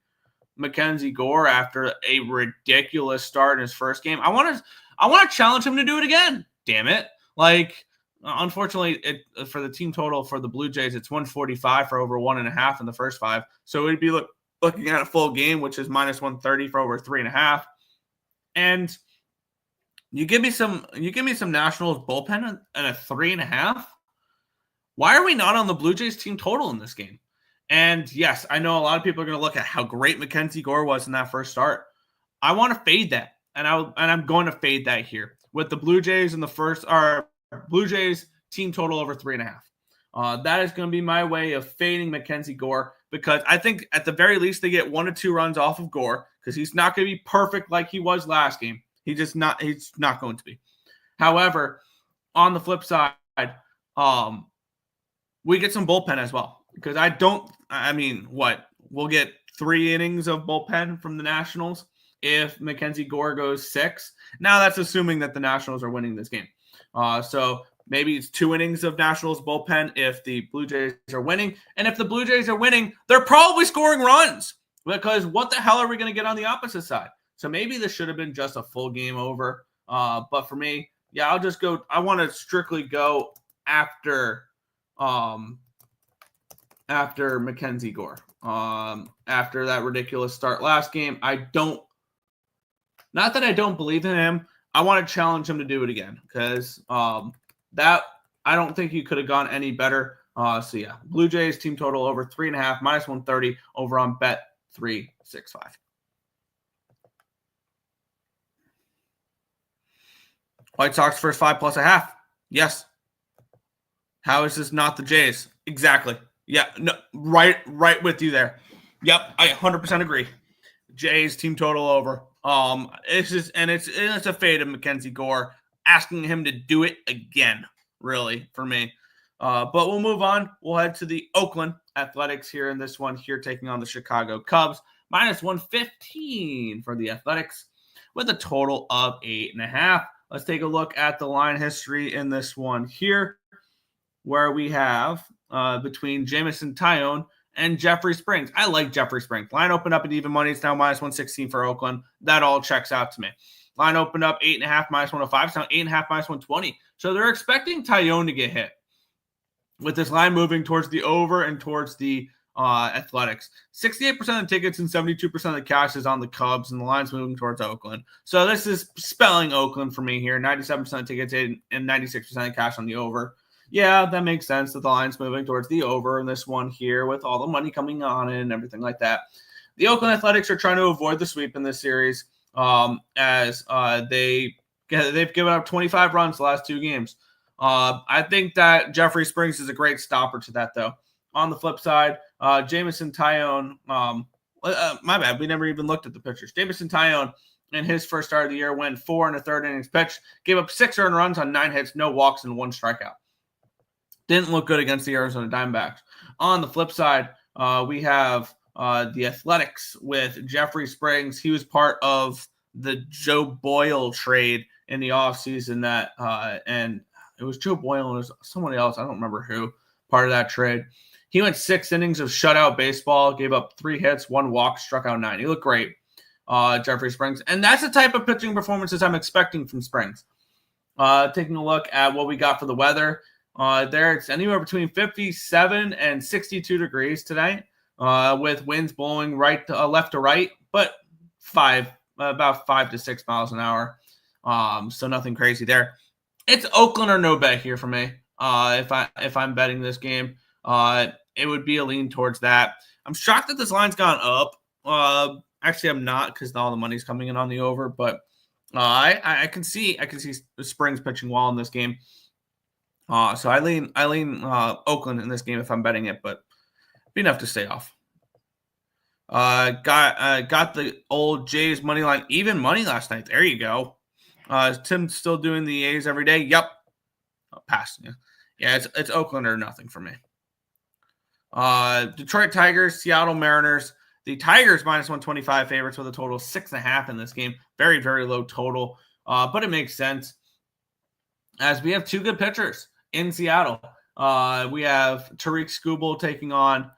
Mackenzie Gore after a ridiculous start in his first game. I want to challenge him to do it again. Damn it. Like, unfortunately, for the team total for the Blue Jays, it's 145 for over 1.5 in the first 5. So we'd be looking at a full game, which is -130 for over 3.5. And you give me some Nationals bullpen and a 3.5. Why are we not on the Blue Jays team total in this game? And yes, I know a lot of people are going to look at how great Mackenzie Gore was in that first start. I want to fade that, and I'm going to fade that here with the Blue Jays in the first, or Blue Jays team total over 3.5. That is going to be my way of fading Mackenzie Gore because I think at the very least they get 1 or 2 runs off of Gore because he's not going to be perfect like he was last game. He's not going to be. However, on the flip side, we get some bullpen as well. Because we'll get 3 innings of bullpen from the Nationals if Mackenzie Gore goes 6. Now that's assuming that the Nationals are winning this game. So maybe it's 2 innings of Nationals bullpen if the Blue Jays are winning. And if the Blue Jays are winning, they're probably scoring runs. Because what the hell are we going to get on the opposite side? So maybe this should have been just a full game over. But for me, yeah, I'll just go. I want to strictly go after Mackenzie Gore. After that ridiculous start last game, not that I don't believe in him. I want to challenge him to do it again because that I don't think he could have gone any better. So yeah, Blue Jays team total over 3.5 -130 over on Bet365. White Sox first 5+0.5. Yes. How is this not the Jays? Exactly. Yeah, no, right with you there. Yep, I 100% agree. Jays team total over. It's a fade of Mackenzie Gore, asking him to do it again, really, for me. But we'll move on. We'll head to the Oakland Athletics here in this one here, taking on the Chicago Cubs. -115 for the Athletics with a total of 8.5. Let's take a look at the line history in this one here, where we have between Jameson Taillon and Jeffrey Springs. I like Jeffrey Springs. Line opened up at even money. It's now -116 for Oakland. That all checks out to me. Line opened up 8.5 -105. It's now 8.5 -120. So they're expecting Taillon to get hit, with this line moving towards the over and towards the Athletics. 68% of the tickets and 72% of the cash is on the Cubs, and the line's moving towards Oakland. So this is spelling Oakland for me here. 97% of tickets and 96% of cash on the over. Yeah, that makes sense that the line's moving towards the over in this one here, with all the money coming on it and everything like that. The Oakland Athletics are trying to avoid the sweep in this series, as they've given up 25 runs the last 2 games. I think that Jeffrey Springs is a great stopper to that, though. On the flip side, Jameson Taillon, my bad, we never even looked at the pitchers. Jameson Taillon, in his first start of the year, went 4 1/3 innings pitched, gave up 6 earned runs on 9 hits, no walks, and 1 strikeout. Didn't look good against the Arizona Diamondbacks. On the flip side, we have the Athletics with Jeffrey Springs. He was part of the Joe Boyle trade in the offseason and it was Joe Boyle and it was somebody else. I don't remember who, part of that trade. He went 6 innings of shutout baseball, gave up 3 hits, 1 walk, struck out 9. He looked great, Jeffrey Springs. And that's the type of pitching performances I'm expecting from Springs. Taking a look at what we got for the weather. There it's anywhere between 57 and 62 degrees tonight, with winds blowing left to right, but about 5 to 6 miles an hour. So nothing crazy there. It's Oakland or no bet here for me. If I'm betting this game, it would be a lean towards that. I'm shocked that this line's gone up. Actually, I'm not, because all the money's coming in on the over, but I can see Springs pitching well in this game. So I lean Oakland in this game if I'm betting it, but be enough to stay off. Got the old Jays money line, even money last night. There you go. Tim's still doing the A's every day. Yep. Pass. Yeah, it's Oakland or nothing for me. Detroit Tigers, Seattle Mariners. The Tigers -125 favorites with a total of 6.5 in this game. Very, very low total, but it makes sense as we have 2 good pitchers in Seattle. We have Tariq Skubal taking on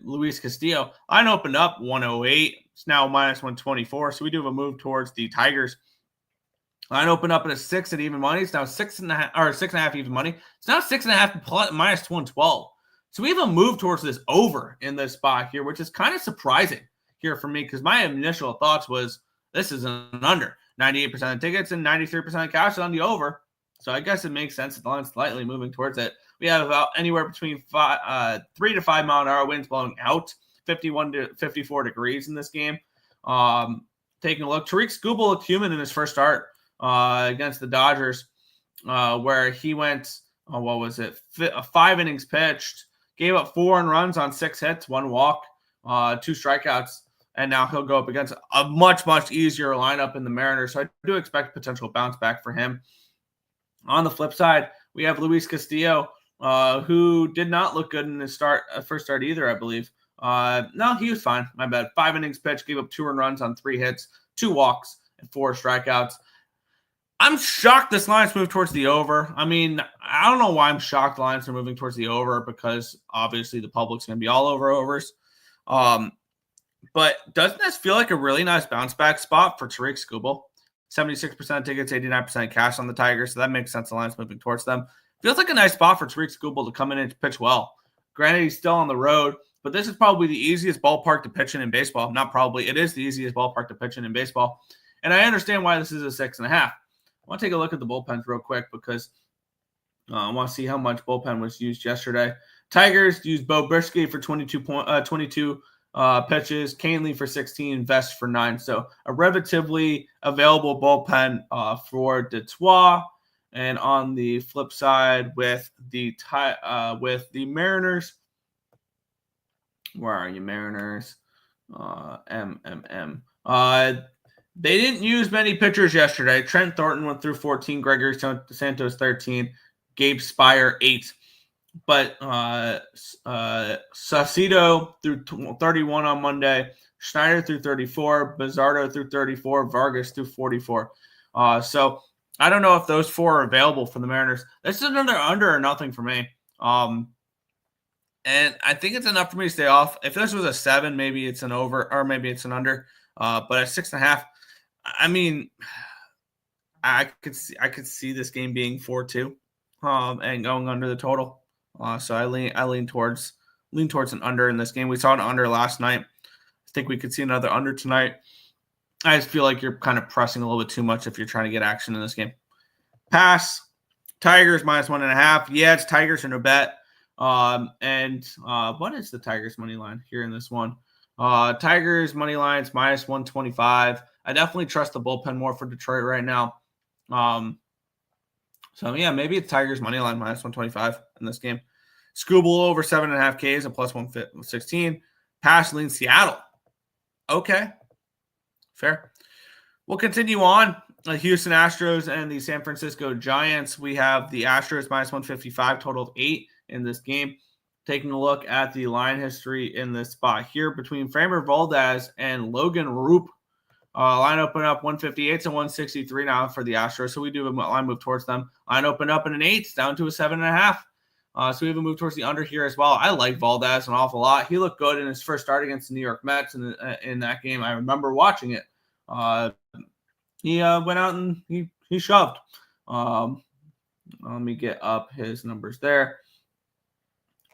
Luis Castillo. Line opened up 108. It's now -124. So we do have a move towards the Tigers. Line opened up at a 6 at even money. It's now 6.5 even money. It's now 6.5 plus -112. So we have a move towards this over in this spot here, which is kind of surprising here for me, because my initial thoughts was this is an under. 98% of tickets and 93% of cash on the over. So I guess it makes sense that the line's slightly moving towards it. We have about anywhere between 3 to 5 mile an hour winds blowing out, 51 to 54 degrees in this game. Taking a look, Tariq Skubal looked human in his first start against the Dodgers, where he went, 5 innings pitched, gave up 4 earned runs on 6 hits, 1 walk, 2 strikeouts. And now he'll go up against a much, much easier lineup in the Mariners. So I do expect potential bounce back for him. On the flip side, we have Luis Castillo, who did not look good in his first start either, I believe. No, he was fine. My bad. 5 innings pitched, gave up 2 earned runs on 3 hits, 2 walks, and 4 strikeouts. I'm shocked this line's moved towards the over. I mean, I don't know why I'm shocked the lines are moving towards the over, because obviously the public's going to be all over overs. But doesn't this feel like a really nice bounce back spot for Tariq Skubal? 76% of tickets, 89% cash on the Tigers, so that makes sense. The line's moving towards them. Feels like a nice spot for Tariq Skubal to come in and pitch well. Granted, he's still on the road, but this is probably the easiest ballpark to pitch in baseball. Not probably. It is the easiest ballpark to pitch in baseball. And I understand why this is a 6.5. I want to take a look at the bullpens real quick, because I want to see how much bullpen was used yesterday. Tigers used Bo Brisky for 22 pitches, Canely for 16, Vest for 9. So a relatively available bullpen for Detroit. And on the flip side, with the Mariners, where are you, Mariners? They didn't use many pitchers yesterday. Trent Thornton went through 14, Gregory Santos 13, Gabe Spire 8. But Saucedo threw 31 on Monday, Schneider threw 34, Bizzardo threw 34, Vargas threw 44. So I don't know if those 4 are available for the Mariners. This is another under or nothing for me. And I think it's enough for me to stay off. If this was a 7, maybe it's an over, or maybe it's an under. But at 6.5, I mean, I could see this game being 4-2, and going under the total. So I lean towards an under in this game. We saw an under last night. I think we could see another under tonight. I just feel like you're kind of pressing a little bit too much if you're trying to get action in this game. Pass. Tigers -1.5. Yeah, it's Tigers or no bet. And what is the Tigers money line here in this one? Tigers money line is -125. I definitely trust the bullpen more for Detroit right now. So yeah, maybe it's Tigers money line -125 in this game. Scooble over 7.5 Ks and +116. Pass lean Seattle. Okay, fair. We'll continue on. The Houston Astros and the San Francisco Giants. We have the Astros -155, total of 8 in this game. Taking a look at the line history in this spot here between Framber Valdez and Logan Roop. Line open up 158 to 163 now for the Astros. So we do have a line move towards them. Line open up in an 8 down to a 7.5. So we have a move towards the under here as well. I like Valdez an awful lot. He looked good in his first start against the New York Mets in that game. I remember watching it. He went out and he shoved. Let me get up his numbers there.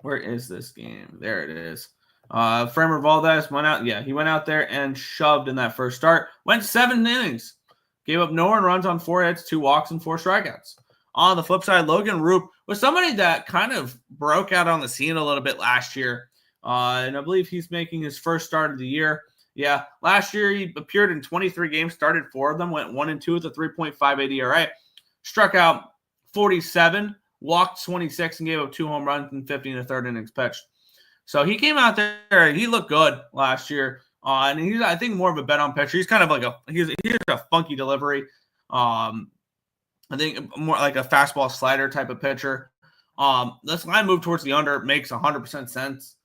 Where is this game? There it is. Framber Valdez went out. Yeah, he went out there and shoved in that first start. Went 7 innings. Gave up no earned runs on 4 hits, 2 walks, and 4 strikeouts. On the flip side, Logan Roop was somebody that kind of broke out on the scene a little bit last year. And I believe he's making his first start of the year. Yeah, last year he appeared in 23 games, started 4 of them, went 1-2 with a 3.58 ERA. Struck out 47, walked 26, and gave up 2 home runs and 50 in the 3rd innings pitched. So he came out there. He looked good last year. And he's, I think, more of a bet on pitcher. He's kind of like he's a funky delivery. I think more like a fastball slider type of pitcher. This line move towards the under makes 100% sense.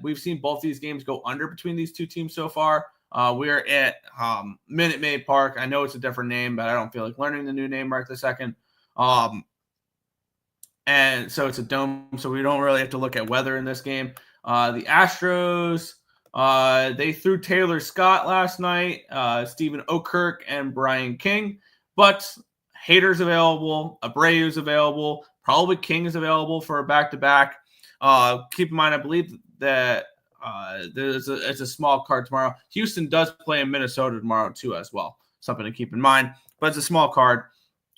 We've seen both these games go under between these two teams so far. We're at Minute Maid Park. I know it's a different name, but I don't feel like learning the new name right this second. And so it's a dome, so we don't really have to look at weather in this game. The Astros, they threw Taylor Scott last night, Stephen Okirk, and Brian King. But Hader's available, Abreu's available, probably King is available for a back-to-back. Keep in mind, I believe that it's a small card tomorrow. Houston does play in Minnesota tomorrow too as well. Something to keep in mind. But it's a small card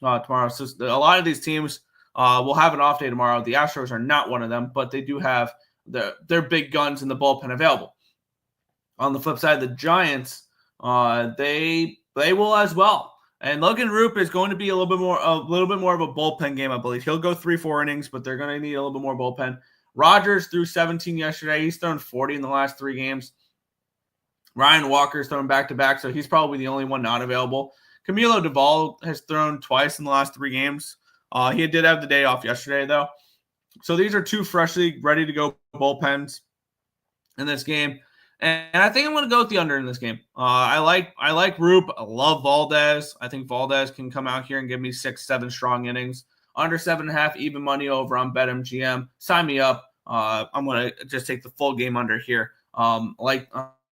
tomorrow. So a lot of these teams will have an off day tomorrow. The Astros are not one of them, but they do have their big guns in the bullpen available. On the flip side, the Giants, they will as well. And Logan Roop is going to be a little bit more of a bullpen game, I believe. He'll go 3-4 innings, but they're going to need a little bit more bullpen. Rogers threw 17 yesterday. He's thrown 40 in the last 3 games. Ryan Walker's thrown back-to-back, so he's probably the only one not available. Camilo Duvall has thrown twice in the last 3 games. He did have the day off yesterday, though. So these are 2 freshly ready-to-go bullpens in this game. And I think I'm going to go with the under in this game. I like Roop. I love Valdez. I think Valdez can come out here and give me 6-7 strong innings. Under 7.5, even money over on BetMGM. Sign me up. I'm going to just take the full game under here. The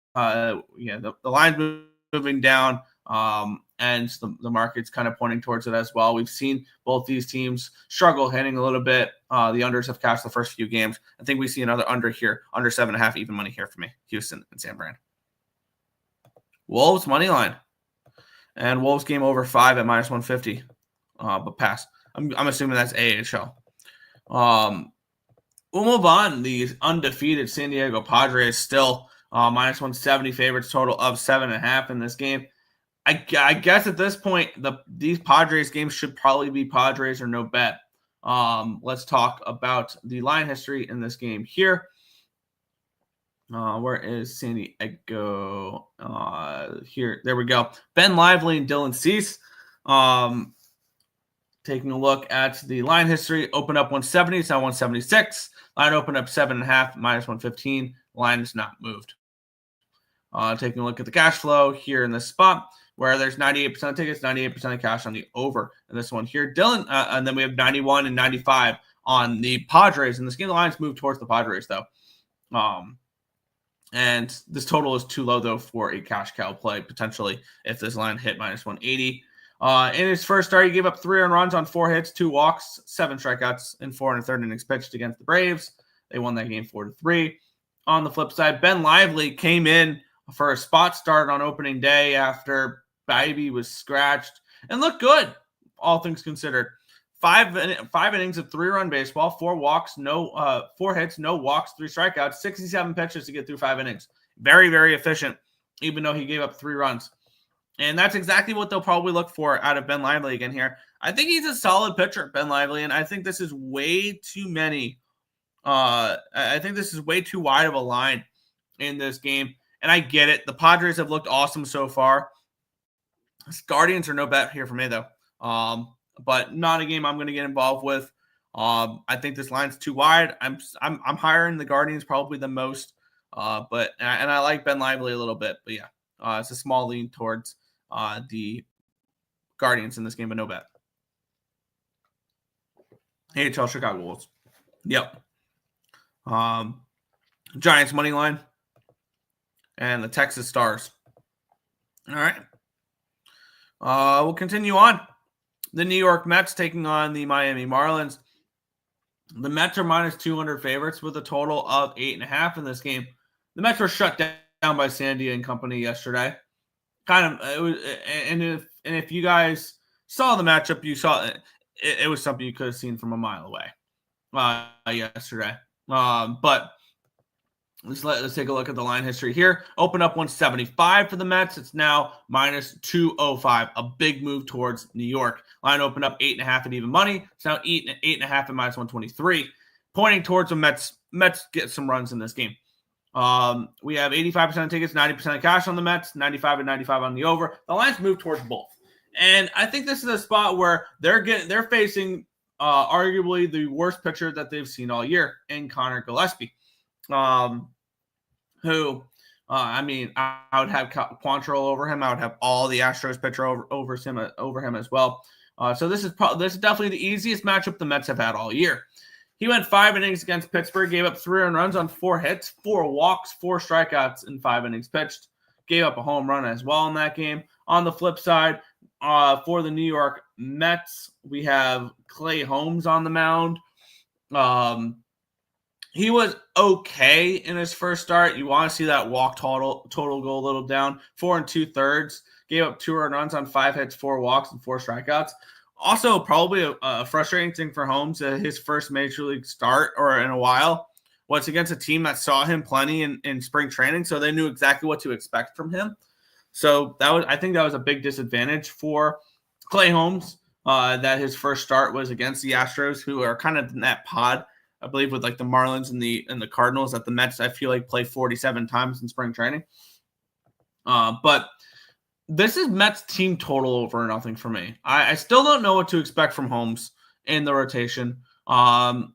line's moving down, and the market's kind of pointing towards it as well. We've seen both these teams struggle hitting a little bit. The unders have cashed the first few games. I think we see another under here, under 7.5, even money here for me. Houston and San Fran. Wolves money line, and Wolves game over 5 at -150, but pass. I'm assuming that's AHL. We'll move on. The undefeated San Diego Padres still Minus 170 favorites, total of 7.5 in this game. I guess at this point, these Padres games should probably be Padres or no bet. Let's talk about the line history in this game here. Where is San Diego? Here, there we go. Ben Lively and Dylan Cease. Taking a look at the line history, open up 170, it's now 176. Line open up 7.5, minus 115. Line is not moved. Taking a look at the cash flow here in this spot, where there's 98% of tickets, 98% of cash on the over. And this one here, Dylan, and then we have 91 and 95 on the Padres. In this game, the lines move towards the Padres, though. And this total is too low, though, for a cash cow play, potentially, if this line hit minus 180. In his first start, he gave up 3 earned runs on 4 hits, 2 walks, 7 strikeouts, and 4 1/3 innings pitched against the Braves. They won that game 4-3. On the flip side, Ben Lively came in for a spot start on opening day after Bibee was scratched and looked good, all things considered. 5 innings of 3-run baseball, 4 walks, 4 hits, no walks, 3 strikeouts, 67 pitches to get through 5 innings. Very, very efficient, even though he gave up 3 runs. And that's exactly what they'll probably look for out of Ben Lively again here. I think he's a solid pitcher, Ben Lively, and I think this is way too many. I think this is way too wide of a line in this game. And I get it. The Padres have looked awesome so far. Guardians are no bet here for me, though. But not a game I'm going to get involved with. I think this line's too wide. I'm higher in the Guardians probably the most. But I like Ben Lively a little bit. But yeah, it's a small lean towards the Guardians in this game, but no bet. AHL Chicago Wolves. Yep. Giants money line and the Texas Stars. All right. We'll continue on. The New York Mets taking on the Miami Marlins. The Mets are minus 200 favorites with a total of 8.5 in this game. The Mets were shut down by Sandia and company yesterday. If you guys saw the matchup, you saw it was something you could have seen from a mile away yesterday. But let's take a look at the line history here. Open up 175 for the Mets. It's now minus 205. A big move towards New York. Line open up 8.5 at even money. It's now 8.5 at minus 123. Pointing towards the Mets. Mets get some runs in this game. We have 85% of tickets, 90% of cash on the Mets, 95 and 95 on the over. The lines move towards both. And I think this is a spot where they're facing arguably the worst pitcher that they've seen all year in Connor Gillespie. Who, I would have Quantrill over him. I would have all the Astros pitcher over him as well. So this is definitely the easiest matchup the Mets have had all year. He went 5 innings against Pittsburgh, gave up 3 earned runs on 4 hits, 4 walks, 4 strikeouts in 5 innings pitched. Gave up a home run as well in that game. On the flip side, for the New York Mets, we have Clay Holmes on the mound. He was okay in his first start. You want to see that walk total go a little down. 4 2/3. Gave up 2 earned runs on 5 hits, 4 walks, and 4 strikeouts. Also, probably a frustrating thing for Holmes, his first major league start or in a while was against a team that saw him plenty in spring training, so they knew exactly what to expect from him. So I think that was a big disadvantage for Clay Holmes, that his first start was against the Astros, who are kind of in that pod, I believe, with like the Marlins and the Cardinals, that the Mets, I feel like, play 47 times in spring training. But this is Mets team total over nothing for me. I still don't know what to expect from Holmes in the rotation. And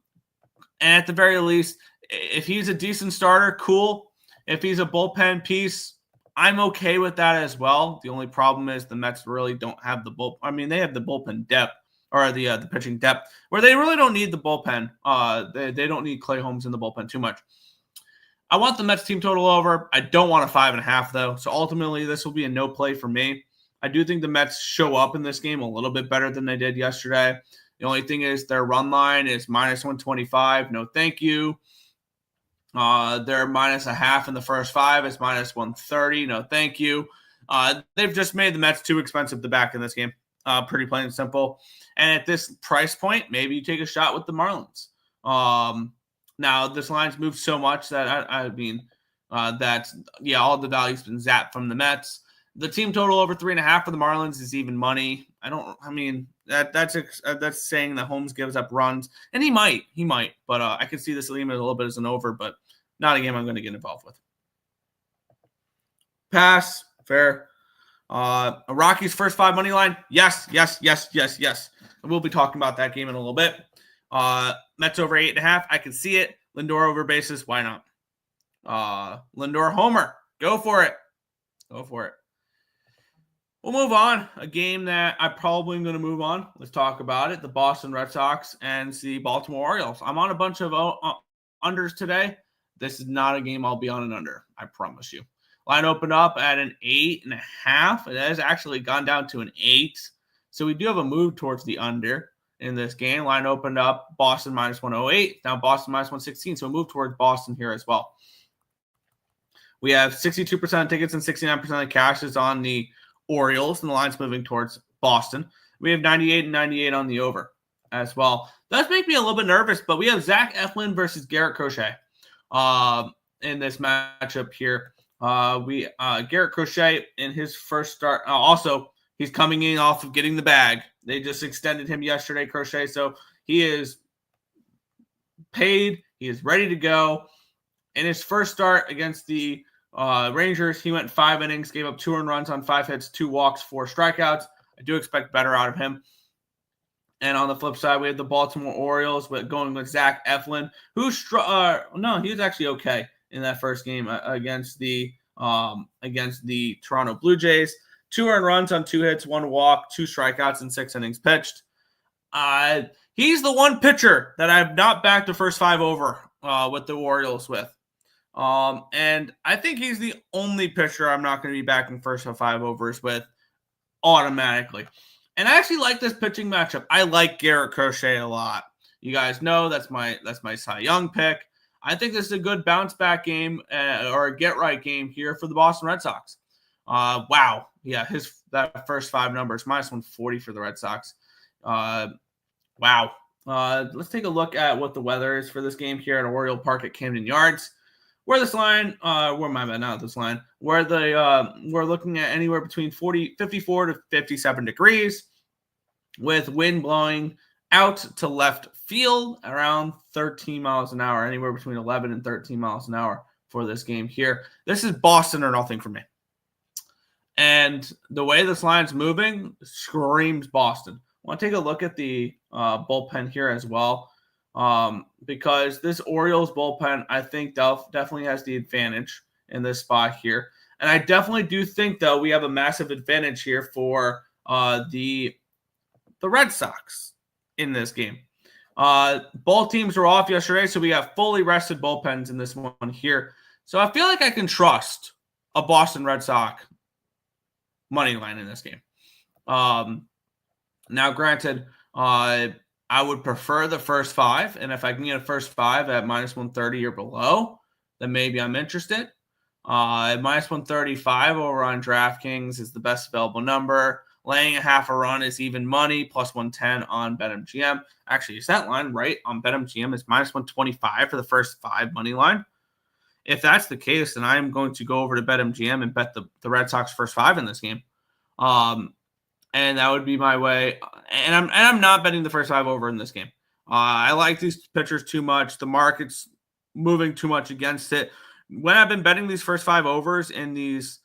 at the very least, if he's a decent starter, cool. If he's a bullpen piece, I'm okay with that as well. The only problem is the Mets really don't have the bullpen. I mean, they have the bullpen depth, or the pitching depth, where they really don't need the bullpen. They don't need Clay Holmes in the bullpen too much. I want the Mets team total over. I don't want a 5.5, though. So ultimately, this will be a no play for me. I do think the Mets show up in this game a little bit better than they did yesterday. The only thing is their run line is minus 125. No, thank you. They're minus a half in the first 5. It's minus 130. No, thank you. They've just made the Mets too expensive to back in this game. Pretty plain and simple. And at this price point, maybe you take a shot with the Marlins. Now, this line's moved so much that, I mean, All the value's been zapped from the Mets. The team total over 3.5 for the Marlins is even money. That's saying that Holmes gives up runs, and he might, but I could see this game a little bit as an over, but not a game I'm going to get involved with. Pass, fair. Rockies first 5 money line. Yes. We'll be talking about that game in a little bit. Mets over 8.5. I can see it. Lindor over bases. Why not? Lindor homer. Go for it. We'll move on. A game that I probably am going to move on. Let's talk about it. The Boston Red Sox and the Baltimore Orioles. I'm on a bunch of unders today. This is not a game I'll be on an under. I promise you. Line opened up at an 8.5. It has actually gone down to an 8. So we do have a move towards the under in this game. Line opened up Boston minus 108. Now Boston minus 116. So a move towards Boston here as well. We have 62% of tickets and 69% of cash is on the Orioles, and the line's moving towards Boston. We have 98 and 98 on the over as well. Does make me a little bit nervous, but we have Zach Eflin versus Garrett Crochet in this matchup here. Garrett Crochet in his first start. Also, he's coming in off of getting the bag. They just extended him yesterday, Crochet, so he is paid. He is ready to go. In his first start against the Rangers, he went 5 innings, gave up 2 earned runs on 5 hits, 2 walks, 4 strikeouts. I do expect better out of him. And on the flip side, we have the Baltimore Orioles going with Zach Eflin, who he was actually okay in that first game against the Toronto Blue Jays. 2 earned runs on 2 hits, 1 walk, 2 strikeouts, and 6 innings pitched. He's the one pitcher that I've not backed the first 5 over with the Orioles with. And I think he's the only pitcher I'm not going to be backing first 5 overs with automatically. And I actually like this pitching matchup. I like Garrett Crochet a lot. You guys know that's my Cy Young pick. I think this is a good bounce back game or a get right game here for the Boston Red Sox. Wow. Yeah, that first 5 numbers, minus 140 for the Red Sox. Wow. Let's take a look at what the weather is for this game here at Oriole Park at Camden Yards. Where this line, we're looking at anywhere between 54 to 57 degrees with wind blowing out to left field around 13 miles an hour, anywhere between 11 and 13 miles an hour for this game here. This is Boston or nothing for me. And the way this line's moving screams Boston. I want to take a look at the bullpen here as well. Because this Orioles bullpen, I think definitely has the advantage in this spot here. And I definitely do think, though, we have a massive advantage here for the Red Sox in this game. Both teams were off yesterday, so we have fully rested bullpens in this one here. So I feel like I can trust a Boston Red Sox money line in this game. Now, granted, I would prefer the first 5, and if I can get a first 5 at minus 130 or below, then maybe I'm interested. At minus 135 over on DraftKings is the best available number. Laying a half a run is even money, plus 110 on BetMGM. Actually, is that line right on BetMGM? Is minus 125 for the first 5 money line? If that's the case, then I'm going to go over to BetMGM and bet the Red Sox first 5 in this game. And that would be my way. And I'm not betting the first 5 over in this game. I like these pitchers too much. The market's moving too much against it. When I've been betting these first 5 overs in these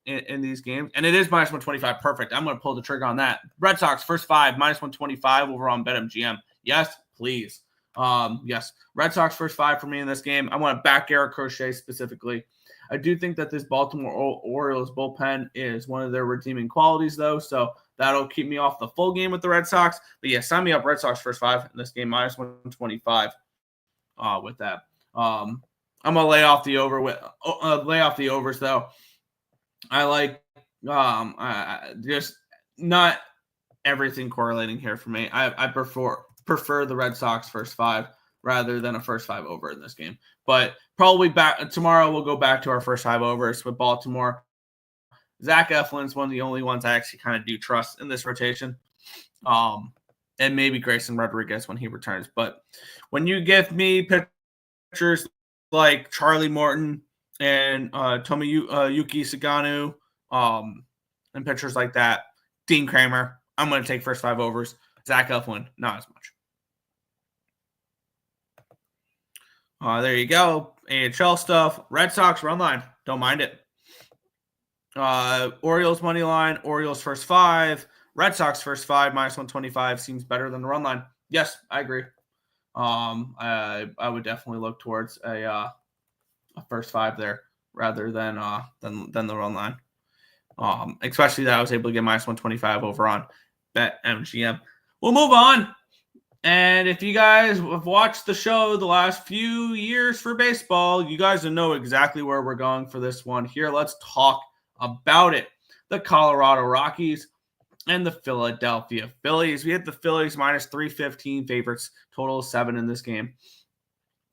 in these games, and it is minus 125, perfect. I'm going to pull the trigger on that. Red Sox first 5 minus 125 over on BetMGM. Yes, please. Yes, Red Sox first 5 for me in this game. I want to back Garrett Crochet specifically. I do think that this Baltimore Orioles bullpen is one of their redeeming qualities, though, so that'll keep me off the full game with the Red Sox. But yeah, sign me up Red Sox first 5 in this game, minus 125 with that. I'm gonna lay off the overs though. I like just not everything correlating here for me. I prefer the Red Sox first 5 rather than a first 5 over in this game. But probably back tomorrow, we'll go back to our first 5 overs with Baltimore. Zach Eflin's one of the only ones I actually kind of do trust in this rotation. And maybe Grayson Rodriguez when he returns. But when you give me pitchers like Charlie Morton, and Yuki Saganu, and pitchers like that. Dean Kramer, I'm going to take first 5 overs. Zach Eflin, not as much. There you go. AHL stuff. Red Sox run line. Don't mind it. Orioles money line. Orioles first 5. Red Sox first 5 -125 seems better than the run line. Yes, I agree. I would definitely look towards a first 5 there rather than the run line. Especially that I was able to get -125 over on BetMGM. We'll move on. And if you guys have watched the show the last few years for baseball, you guys will know exactly where we're going for this one here. Let's talk about it. The Colorado Rockies and the Philadelphia Phillies. We had the Phillies -315 favorites, total of 7 in this game.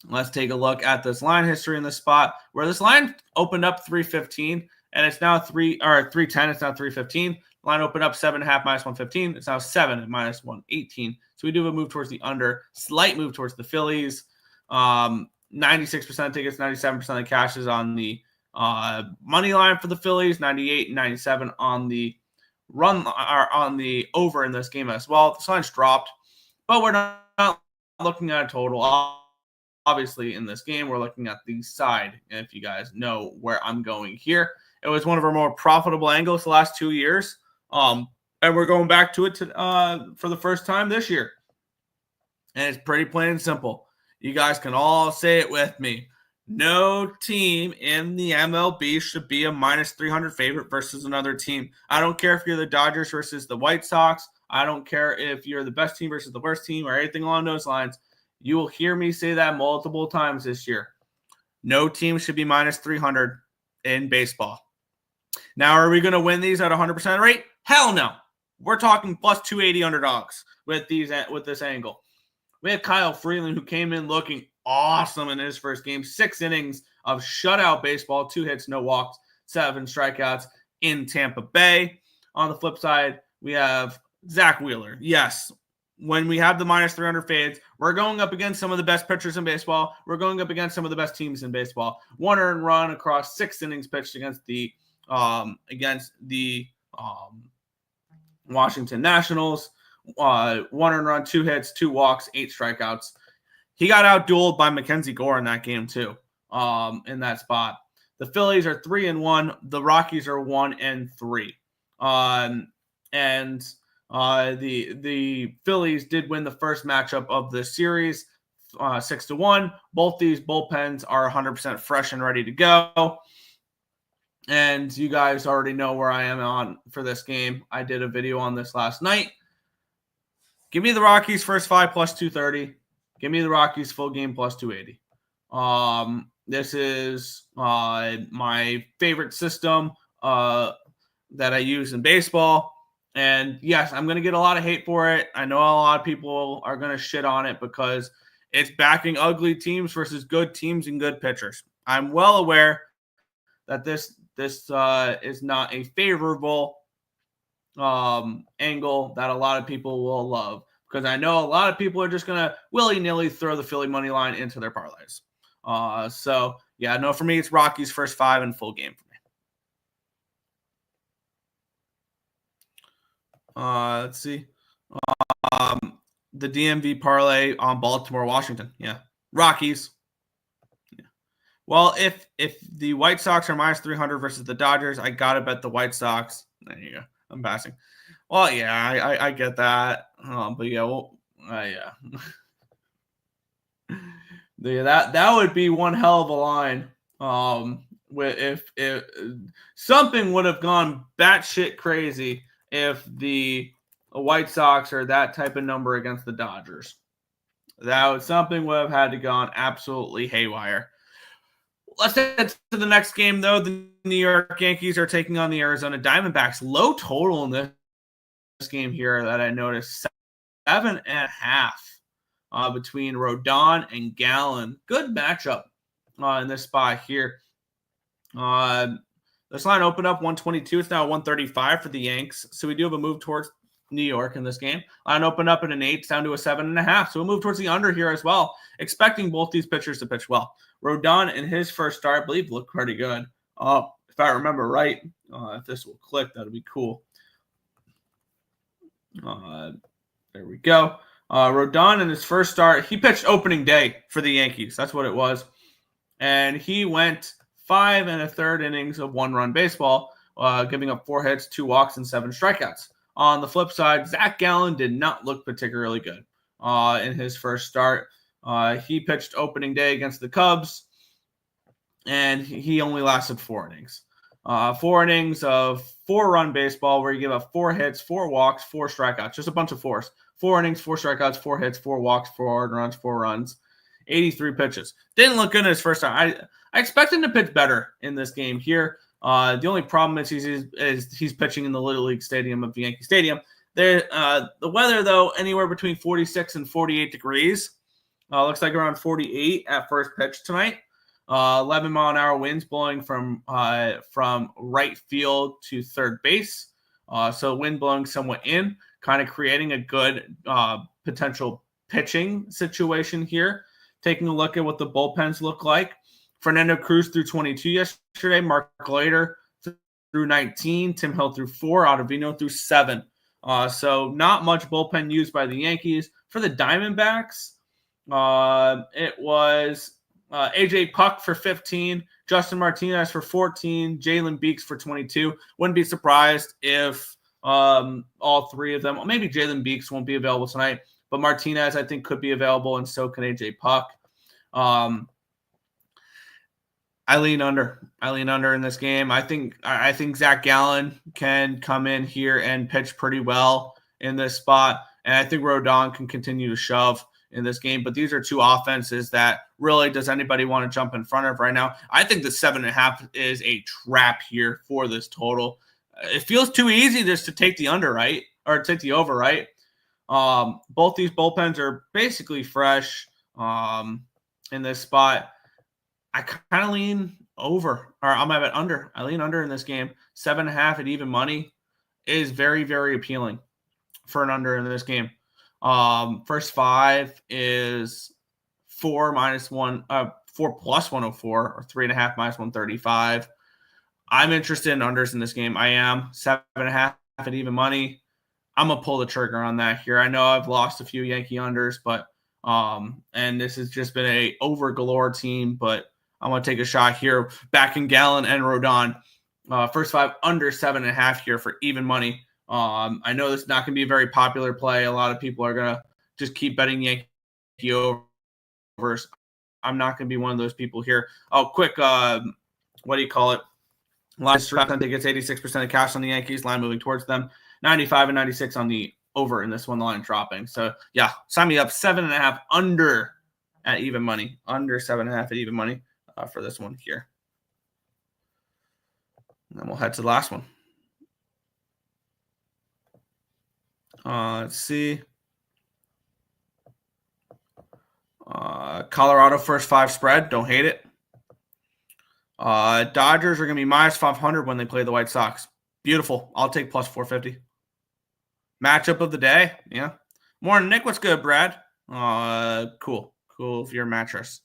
Let's take a look at this line history in this spot where this line opened up 315 and it's now 310. It's now 315. Line opened up 7.5 -115. It's now 7 at -118. So we do have a move towards the under, slight move towards the Phillies. 96% tickets, 97% of the cash is on the money line for the Phillies. 98 and 97 on the run are on the over in this game as well. The line's dropped, but we're not looking at a total. Obviously, in this game, we're looking at the side. And if you guys know where I'm going here, it was one of our more profitable angles the last 2 years. And we're going back to it for the first time this year. And it's pretty plain and simple. You guys can all say it with me. No team in the MLB should be a -300 favorite versus another team. I don't care if you're the Dodgers versus the White Sox. I don't care if you're the best team versus the worst team or anything along those lines. You will hear me say that multiple times this year. No team should be -300 in baseball. Now, are we going to win these at 100% rate? Hell no. We're talking plus 280 underdogs with this angle. We had Kyle Freeland, who came in looking awesome in his first game. 6 innings of shutout baseball, 2 hits, no walks, 7 strikeouts in Tampa Bay. On the flip side, we have Zach Wheeler. Yes, when we have the -300 fades, we're going up against some of the best pitchers in baseball. We're going up against some of the best teams in baseball. 1 earned run across 6 innings pitched against the Washington Nationals. 1 earned run, 2 hits, 2 walks, 8 strikeouts. He got out-dueled by Mackenzie Gore in that game too, in that spot. The Phillies are 3-1. The Rockies are 1-3. The Phillies did win the first matchup of the series, 6-1. Both these bullpens are 100% fresh and ready to go. And you guys already know where I am on for this game. I did a video on this last night. Give me the Rockies first 5 plus 230. Give me the Rockies full game plus 280. This is my favorite system that I use in baseball. And yes, I'm going to get a lot of hate for it. I know a lot of people are going to shit on it because it's backing ugly teams versus good teams and good pitchers. I'm well aware that this is not a favorable angle that a lot of people will love, because I know a lot of people are just going to willy-nilly throw the Philly money line into their parlays. So, yeah, no, for me, it's Rockies first 5 and full game for me. Let's see. The DMV parlay on Baltimore, Washington. Yeah. Rockies. Yeah. Well, if the White Sox are -300 versus the Dodgers, I got to bet the White Sox. There you go. I'm passing. Well, yeah, I get that. But yeah, well, yeah. that would be one hell of a line. If something would have gone batshit crazy if the White Sox are that type of number against the Dodgers. Something would have had to gone absolutely haywire. Let's head to the next game, though. The New York Yankees are taking on the Arizona Diamondbacks. Low total in this game here that I noticed, 7.5 between Rodon and Gallen. Good matchup in this spot here. This line opened up 122. It's now 135 for the Yanks. So we do have a move towards New York in this game. Line opened up at an 8, down to a 7.5. So we'll move towards the under here as well, expecting both these pitchers to pitch well. Rodon in his first start, I believe, looked pretty good. If I remember right, if this will click, that'd be cool. There we go. Rodon in his first start, he pitched opening day for the Yankees. That's what it was. And he went 5 1/3 innings of 1-run baseball, giving up 4 hits, 2 walks, and 7 strikeouts. On the flip side, Zach Gallen did not look particularly good in his first start. He pitched opening day against the Cubs, and he only lasted 4 innings. 4 innings of 4-run baseball where you give up 4 hits, 4 walks, 4 strikeouts, just a bunch of 4s. 4 innings, 4 strikeouts, 4 hits, 4 walks, 4 earned runs, 4 runs, 83 pitches. Didn't look good in his first time. I expect him to pitch better in this game here. The only problem is he's pitching in the Little League Stadium of Yankee Stadium. The weather, though, anywhere between 46 and 48 degrees. Looks like around 48 at first pitch tonight. 11-mile-an-hour winds blowing from right field to third base. So wind blowing somewhat in, kind of creating a good potential pitching situation here. Taking a look at what the bullpens look like. Fernando Cruz threw 22 yesterday. Mark Leiter threw 19. Tim Hill threw 4. Ottavino threw 7. So not much bullpen used by the Yankees. For the Diamondbacks, it was AJ Puck for 15, Justin Martinez for 14, Jalen Beeks for 22. Wouldn't be surprised if all 3 of them, well, maybe Jalen Beeks won't be available tonight, but Martinez I think could be available, and so can AJ Puck. I lean under in this game. I think Zach Gallen can come in here and pitch pretty well in this spot, and I think Rodon can continue to shove in this game. But these are 2 offenses that really does anybody want to jump in front of right now. I think the 7.5 is a trap here for this total. It feels too easy just to take the under, right? Or take the over, right? Both these bullpens are basically fresh in this spot. I kind of lean over, or I'm at under. I lean under in this game. 7.5 at even money is very, very appealing for an under in this game. First 5 is 4 plus 104, or 3.5 minus 135. I'm interested in unders in this game. I am 7.5 at even money. I'm gonna pull the trigger on that here. I know I've lost a few Yankee unders, but and this has just been a over galore team, but I'm going to take a shot here, backing Gallen and Rodon. First 5 under 7.5 here for even money. I know this is not going to be a very popular play. A lot of people are going to just keep betting Yankee overs. I'm not going to be one of those people here. Oh, quick, what do you call it? Line strength, I think it's 86% of cash on the Yankees. Line moving towards them. 95 and 96 on the over in this one. The line dropping. So, yeah, sign me up. 7.5 under at even money. Under 7.5 at even money. For this one here. And then we'll head to the last one. Let's see. Colorado first 5 spread. Don't hate it. Dodgers are going to be minus 500 when they play the White Sox. Beautiful. I'll take plus 450. Matchup of the day. Yeah. Morning, Nick. What's good, Brad? Cool for your mattress.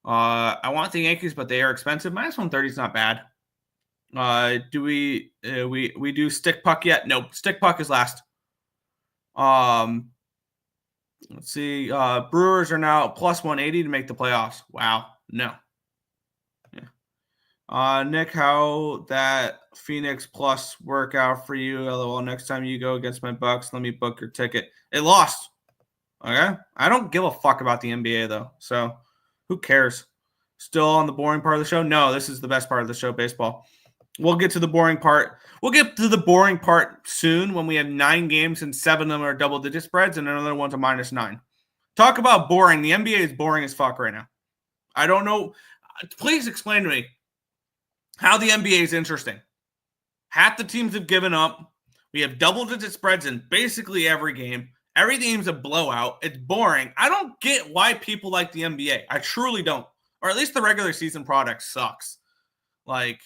I want the Yankees, but they are expensive. Minus 130 is not bad. Do we do stick puck yet? Nope. Stick puck is last. Let's see. Brewers are now plus 180 to make the playoffs. Wow. No. Yeah. Nick, how that Phoenix plus work out for you? LOL. Next time you go against my Bucks, let me book your ticket. It lost. Okay. I don't give a fuck about the NBA though. So. Who cares? Still on the boring part of the show? No, this is the best part of the show, baseball. We'll get to the boring part. We'll get to the boring part soon when we have 9 games and 7 of them are double-digit spreads and another one's a minus 9. Talk about boring. The NBA is boring as fuck right now. I don't know. Please explain to me how the NBA is interesting. Half the teams have given up. We have double-digit spreads in basically every game. Every game's a blowout. It's boring. I don't get why people like the NBA. I truly don't. Or at least the regular season product sucks. Like,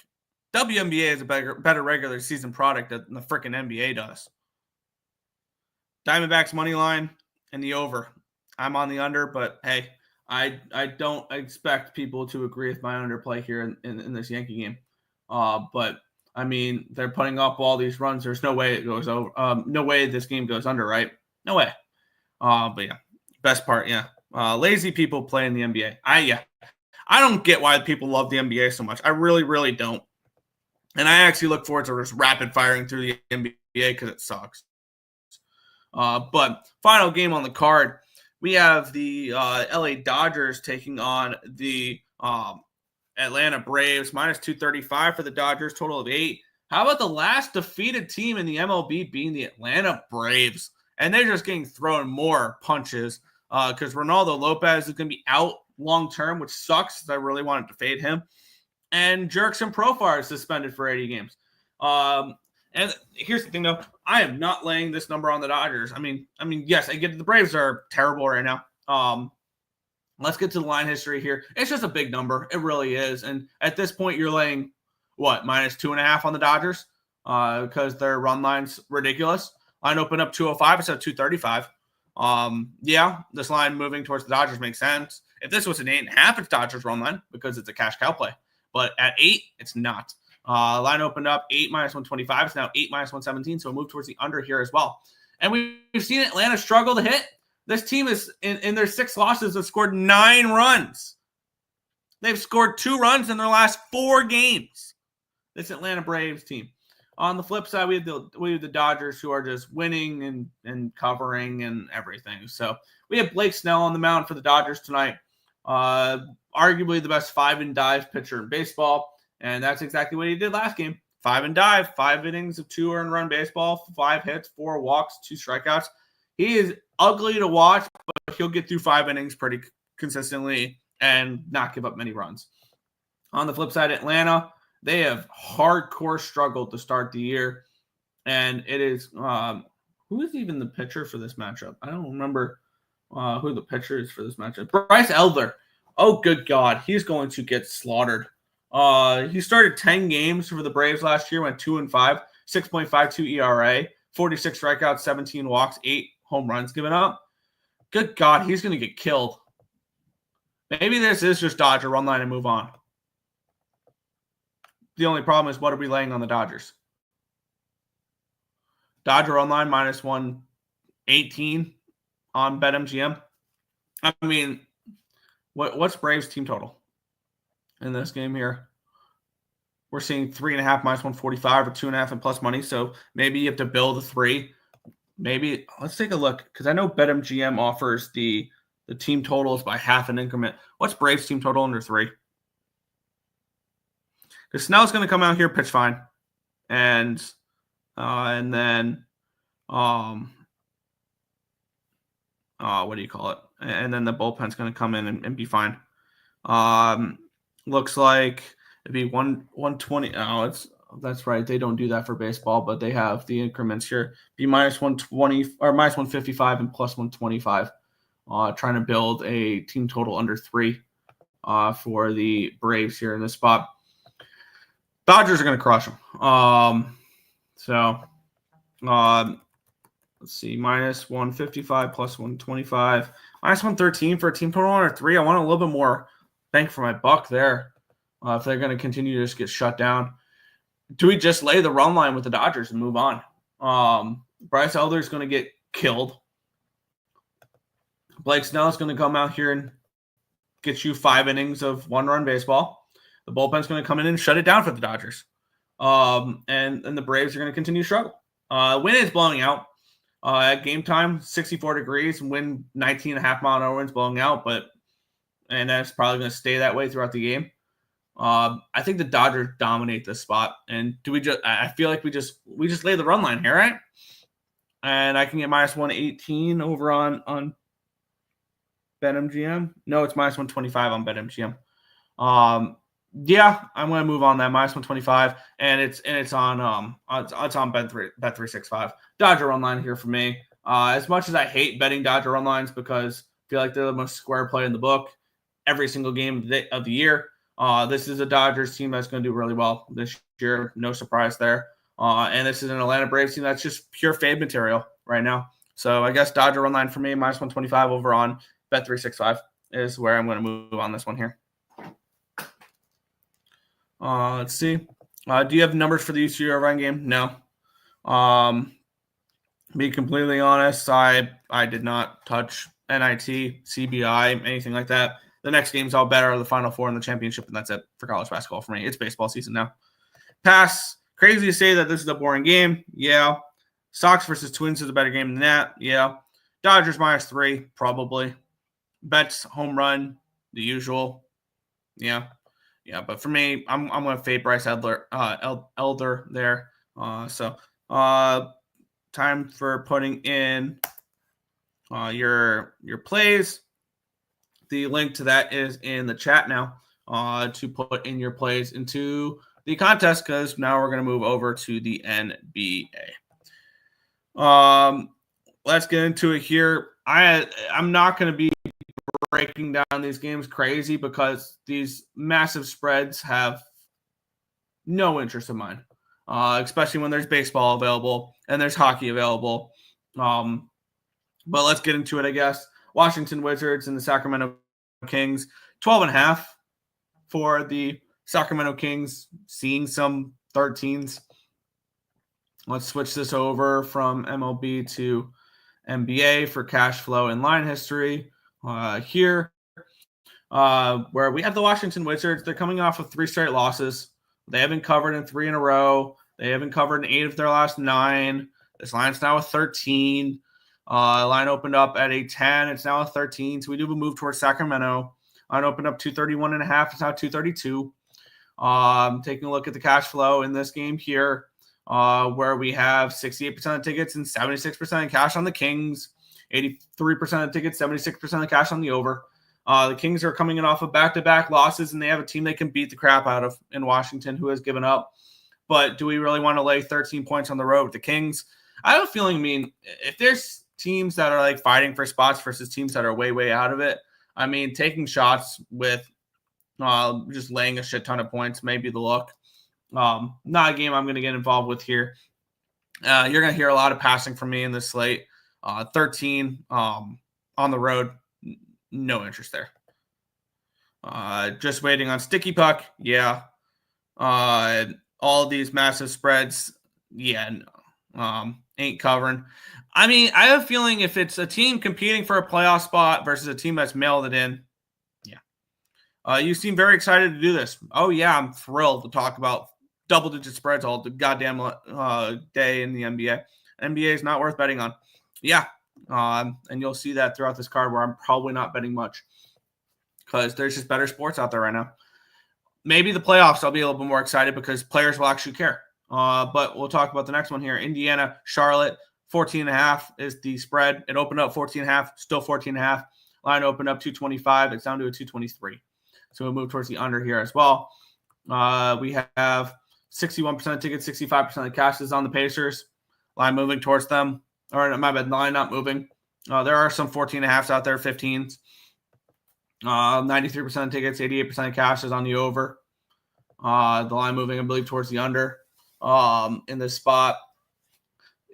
WNBA is a better regular season product than the freaking NBA does. Diamondbacks money line and the over. I'm on the under, but hey, I don't expect people to agree with my underplay here in this Yankee game. But I mean, they're putting up all these runs. There's no way it goes over. No way this game goes under, right? No way. But yeah, best part, yeah. Lazy people play in the NBA. I don't get why people love the NBA so much. I really, really don't. And I actually look forward to just rapid firing through the NBA because it sucks. But final game on the card, we have the LA Dodgers taking on the Atlanta Braves, minus 235 for the Dodgers, total of 8. How about the last defeated team in the MLB being the Atlanta Braves? And they're just getting thrown more punches because Ronaldo Lopez is going to be out long-term, which sucks because I really wanted to fade him. And Jerkson Profar is suspended for 80 games. And here's the thing, though. I am not laying this number on the Dodgers. I mean, yes, I get it. The Braves are terrible right now. Let's get to the line history here. It's just a big number. It really is. And at this point, you're laying, what, minus 2.5 on the Dodgers because their run line's ridiculous. Line opened up 205 instead of 235. Yeah, this line moving towards the Dodgers makes sense. If this was an 8.5, it's Dodgers run line because it's a cash cow play. But at 8, it's not. Line opened up 8 minus 125. It's now 8 minus 117. So move towards the under here as well. And we've seen Atlanta struggle to hit. This team is in their 6 losses have scored 9 runs. They've scored 2 runs in their last 4 games. This Atlanta Braves team. On the flip side, we have the Dodgers who are just winning and covering and everything. So we have Blake Snell on the mound for the Dodgers tonight. Arguably the best 5-and-dive pitcher in baseball. And that's exactly what he did last game. 5-and-dive, 5 innings of 2 earned run baseball, 5 hits, 4 walks, 2 strikeouts. He is ugly to watch, but he'll get through 5 innings pretty consistently and not give up many runs. On the flip side, Atlanta, they have hardcore struggled to start the year. And it is who is even the pitcher for this matchup? I don't remember who the pitcher is for this matchup. Bryce Elder. Oh, good God. He's going to get slaughtered. He started 10 games for the Braves last year, went 2-5, 6.52 ERA, 46 strikeouts, 17 walks, 8 home runs given up. Good God, he's going to get killed. Maybe this is just Dodger run line and move on. The only problem is what are we laying on the Dodgers? Dodger run line minus 118 on BetMGM. I mean, what's Braves team total in this game here? We're seeing 3.5 minus 145 or 2.5 and plus money. So maybe you have to build a 3. Maybe let's take a look because I know BetMGM offers the team totals by half an increment. What's Braves team total under 3? Because Snell's going to come out here, pitch fine, and then what do you call it? And then the bullpen's going to come in and be fine. Looks like it'd be 120. Oh, that's right. They don't do that for baseball, but they have the increments here. Be minus 120 or minus 155 and plus 125. Trying to build a team total under 3 for the Braves here in this spot. Dodgers are going to crush them. Let's see, minus 155 plus 125, minus 113 for a team total under 3. I want a little bit more bang for my buck there. If they're going to continue to just get shut down, do we just lay the run line with the Dodgers and move on? Bryce Elder is going to get killed. Blake Snell is going to come out here and get you 5 innings of 1-run baseball. The bullpen's going to come in and shut it down for the Dodgers. And the Braves are going to continue to struggle. Wind is blowing out. At game time, 64 degrees, wind 19.5 mile an hour winds blowing out, and that's probably going to stay that way throughout the game. I think the Dodgers dominate this spot. And I feel like we just lay the run line here, right? And I can get minus 118 over on BetMGM. No, it's minus 125 on BetMGM. Yeah, I'm going to move on that minus 125, and it's on Bet365. Dodger run line here for me. As much as I hate betting Dodger run lines because I feel like they're the most square play in the book every single game of the year. This is a Dodgers team that's going to do really well this year. No surprise there. And this is an Atlanta Braves team that's just pure fade material right now. So I guess Dodger run line for me, minus 125 over on Bet365 is where I'm going to move on this one here. Let's see. Do you have numbers for the UCR run game? No. Be completely honest, I did not touch NIT, CBI, anything like that. The next games I'll bet are the Final Four and the championship, and that's it for college basketball for me. It's baseball season now. Pass. Crazy to say that this is a boring game. Yeah. Sox versus Twins is a better game than that. Yeah. Dodgers -3, probably. Bets, home run, the usual. Yeah. Yeah, but for me, I'm going to fade Bryce Elder there. Time for putting in your plays. The link to that is in the chat now to put in your plays into the contest, because now we're going to move over to the NBA. Let's get into it here. I'm not going to be breaking down these games crazy because these massive spreads have no interest of mine, especially when there's baseball available and there's hockey available. But let's get into it, I guess. Washington Wizards and the Sacramento Kings, 12.5 for the Sacramento Kings, seeing some 13s. Let's switch this over from MLB to NBA for cash flow and line history. Here, where we have the Washington Wizards. They're coming off of 3 straight losses. They haven't covered in 3 in a row. They haven't covered in 8 of their last 9. This line's now a 13. Line opened up at a 10. It's now a 13. So we do have a move towards Sacramento. Line opened up 231.5. It's now 232. Taking a look at the cash flow in this game here, where we have 68% of tickets and 76% of cash on the Kings, 83% of tickets, 76% of cash on the over. The Kings are coming in off of back-to-back losses, and they have a team they can beat the crap out of in Washington, who has given up. But do we really want to lay 13 points on the road with the Kings? I have a feeling, if there's teams that are like fighting for spots versus teams that are way, way out of it, taking shots with just laying a shit ton of points may be the look. Not a game I'm going to get involved with here. You're going to hear a lot of passing from me in this slate. 13 on the road, no interest there. Just waiting on Sticky Puck. Yeah. All these massive spreads. Yeah. No. Ain't covering. I have a feeling if it's a team competing for a playoff spot versus a team that's mailed it in, yeah. You seem very excited to do this. Oh, yeah, I'm thrilled to talk about double-digit spreads all the goddamn day in the NBA. NBA is not worth betting on. Yeah, and you'll see that throughout this card where I'm probably not betting much because there's just better sports out there right now. Maybe the playoffs I'll be a little bit more excited because players will actually care. But we'll talk about the next one here. Indiana, Charlotte, 14.5 is the spread. It opened up 14.5, still 14.5. Line opened up 225. It's down to a 223. So we'll move towards the under here as well. We have 61% of tickets, 65% of cash is on the Pacers. Line moving towards them. Or my bad, line not moving. There are some 14.5s out there, 15s. 93% of tickets, 88% of cash is on the over. The line moving, I believe, towards the under in this spot.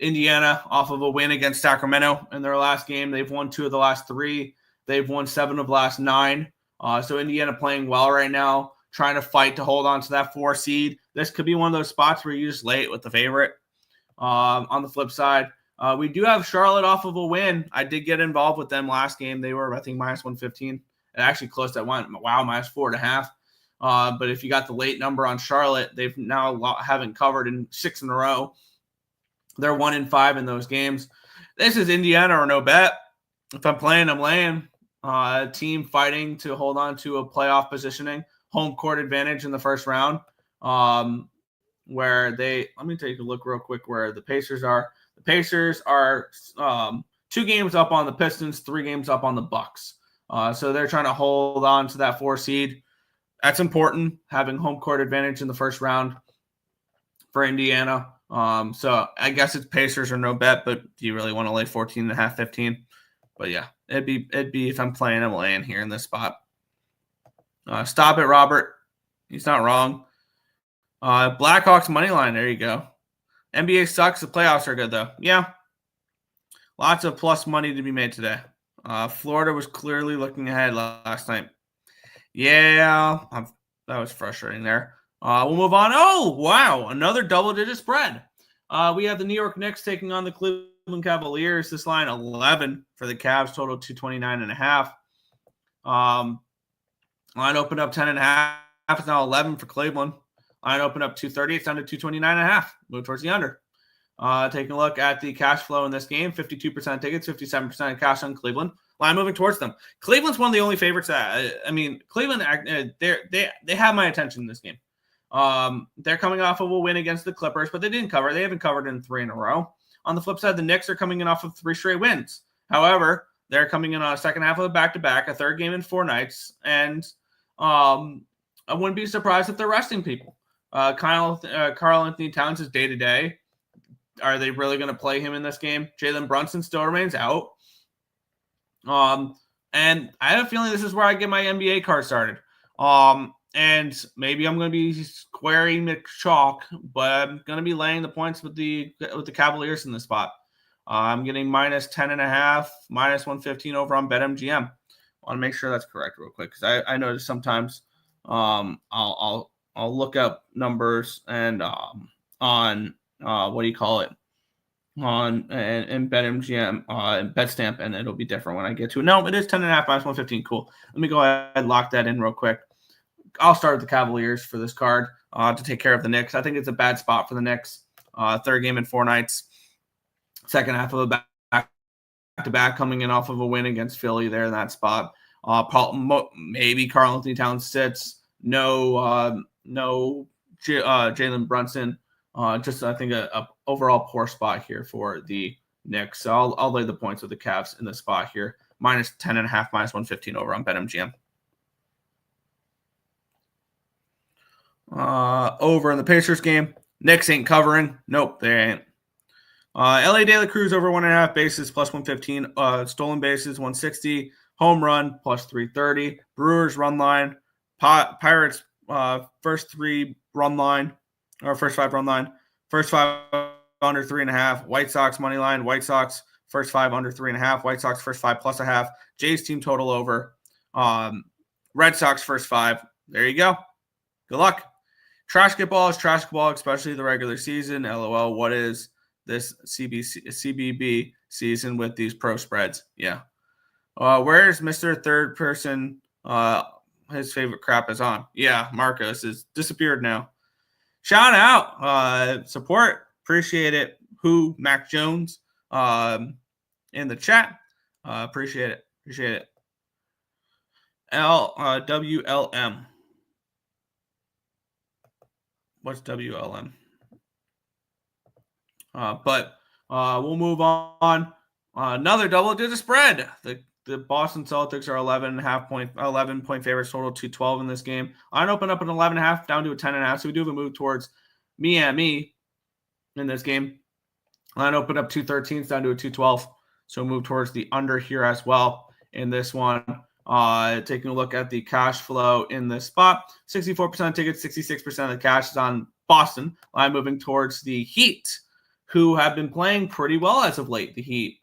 Indiana off of a win against Sacramento in their last game. They've won 2 of the last 3. They've won 7 of the last 9. So Indiana playing well right now, trying to fight to hold on to that 4 seed. This could be one of those spots where you just lay it with the favorite. On the flip side, we do have Charlotte off of a win. I did get involved with them last game. They were, I think, minus 115. It actually closed at minus 4.5. But if you got the late number on Charlotte, they've now haven't covered in 6 in a row. They're 1-5 in those games. This is Indiana or no bet. If I'm playing, I'm laying. Team fighting to hold on to a playoff positioning, home court advantage in the first round. Where let me take a look real quick where the Pacers are. The Pacers are 2 games up on the Pistons, 3 games up on the Bucks. So they're trying to hold on to that 4 seed. That's important, having home court advantage in the first round for Indiana. So I guess it's Pacers or no bet, but do you really want to lay 14.5, 15? But yeah, it'd be if I'm playing, I'm laying here in this spot. Stop it, Robert. He's not wrong. Blackhawks money line. There you go. NBA sucks. The playoffs are good though. Yeah. Lots of plus money to be made today. Florida was clearly looking ahead last night. Yeah, that was frustrating there. We'll move on. Oh, wow. Another double-digit spread. We have the New York Knicks taking on the Cleveland Cavaliers. This line 11 for the Cavs, total 229.5. Line opened up 10.5. It's now 11 for Cleveland. Line opened up 230. It's down to 229.5. Move towards the under. Taking a look at the cash flow in this game, 52% tickets, 57% cash on Cleveland. Line moving towards them. Cleveland's one of the only favorites that, Cleveland, they have my attention in this game. They're coming off of a win against the Clippers, but they didn't cover. They haven't covered in 3 in a row. On the flip side, the Knicks are coming in off of 3 straight wins. However, they're coming in on a second half of a back-to-back, a third game in 4 nights, and I wouldn't be surprised if they're resting people. Karl Anthony Towns is day-to-day. Are they really going to play him in this game? Jalen Brunson still remains out. And I have a feeling this is where I get my NBA card started. And maybe I'm going to be squaring McChalk, but I'm going to be laying the points with the Cavaliers in this spot. I'm getting minus 10.5, minus 115 over on BetMGM. I want to make sure that's correct real quick because I notice sometimes I'll look up numbers and on what do you call it? On and BetMGM and BetStamp, and it'll be different when I get to it. No, it is 10.5 minus 115. Cool. Let me go ahead and lock that in real quick. I'll start with the Cavaliers for this card to take care of the Knicks. I think it's a bad spot for the Knicks. Third game in 4 nights. Second half of a back-to-back coming in off of a win against Philly there in that spot. Maybe Karl Anthony Towns sits. No Jalen Brunson. Just I think a overall poor spot here for the Knicks. So I'll lay the points with the Cavs in the spot here. Minus 10.5, minus 115 over on BetMGM. Over in the Pacers game. Knicks ain't covering. Nope, they ain't. LA De La Cruz over 1.5 bases plus 115. Stolen bases 160. Home run plus 330. Brewers run line. Pirates first 3 run line. Or first 5 run line. First 5 under 3.5. White Sox money line. White Sox first 5 under 3.5. White Sox first 5 plus a half. Jays team total over. Red Sox first 5. There you go. Good luck. Trash get ball is trash get ball, especially the regular season. LOL. What is this CBB season with these pro spreads? Yeah. Where's Mr. Third Person? His favorite crap is on. Yeah, Marcos is disappeared now. Shout out, support, appreciate it. Who Mac Jones in the chat, appreciate it. WLM. What's WLM? But we'll move on. Another double-digit spread. The Boston Celtics are 11 point favorites, total 212 in this game. Line open up an 11.5 down to a 10.5. So we do have a move towards Miami in this game. Line open up 213 down to a 212. So move towards the under here as well in this one. Taking a look at the cash flow in this spot, 64% tickets, 66% of the cash is on Boston. Line moving towards the Heat, who have been playing pretty well as of late. The Heat,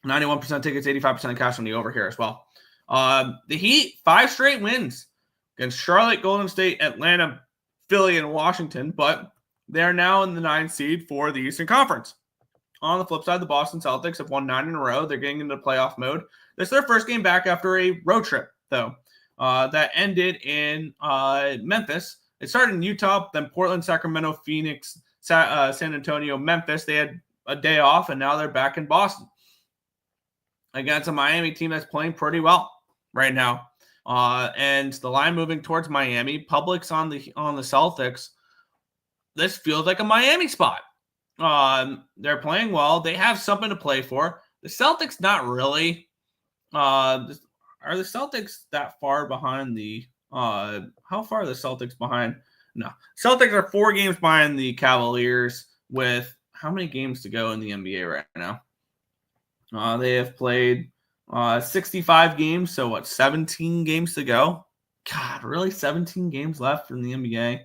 91% tickets, 85% of cash on the over here as well. The Heat, 5 straight wins against Charlotte, Golden State, Atlanta, Philly, and Washington, but they're now in the 9th seed for the Eastern Conference. On the flip side, the Boston Celtics have won 9 in a row. They're getting into playoff mode. This is their first game back after a road trip, though, that ended in Memphis. It started in Utah, then Portland, Sacramento, Phoenix, San Antonio, Memphis. They had a day off, and now they're back in Boston against a Miami team that's playing pretty well right now. And the line moving towards Miami. Publix on the Celtics. This feels like a Miami spot. They're playing well. They have something to play for. The Celtics not really. Are the Celtics that far behind the how far are the Celtics behind? No. Celtics are 4 games behind the Cavaliers with how many games to go in the NBA right now? They have played 65 games, so 17 games to go? God, really? 17 games left in the NBA?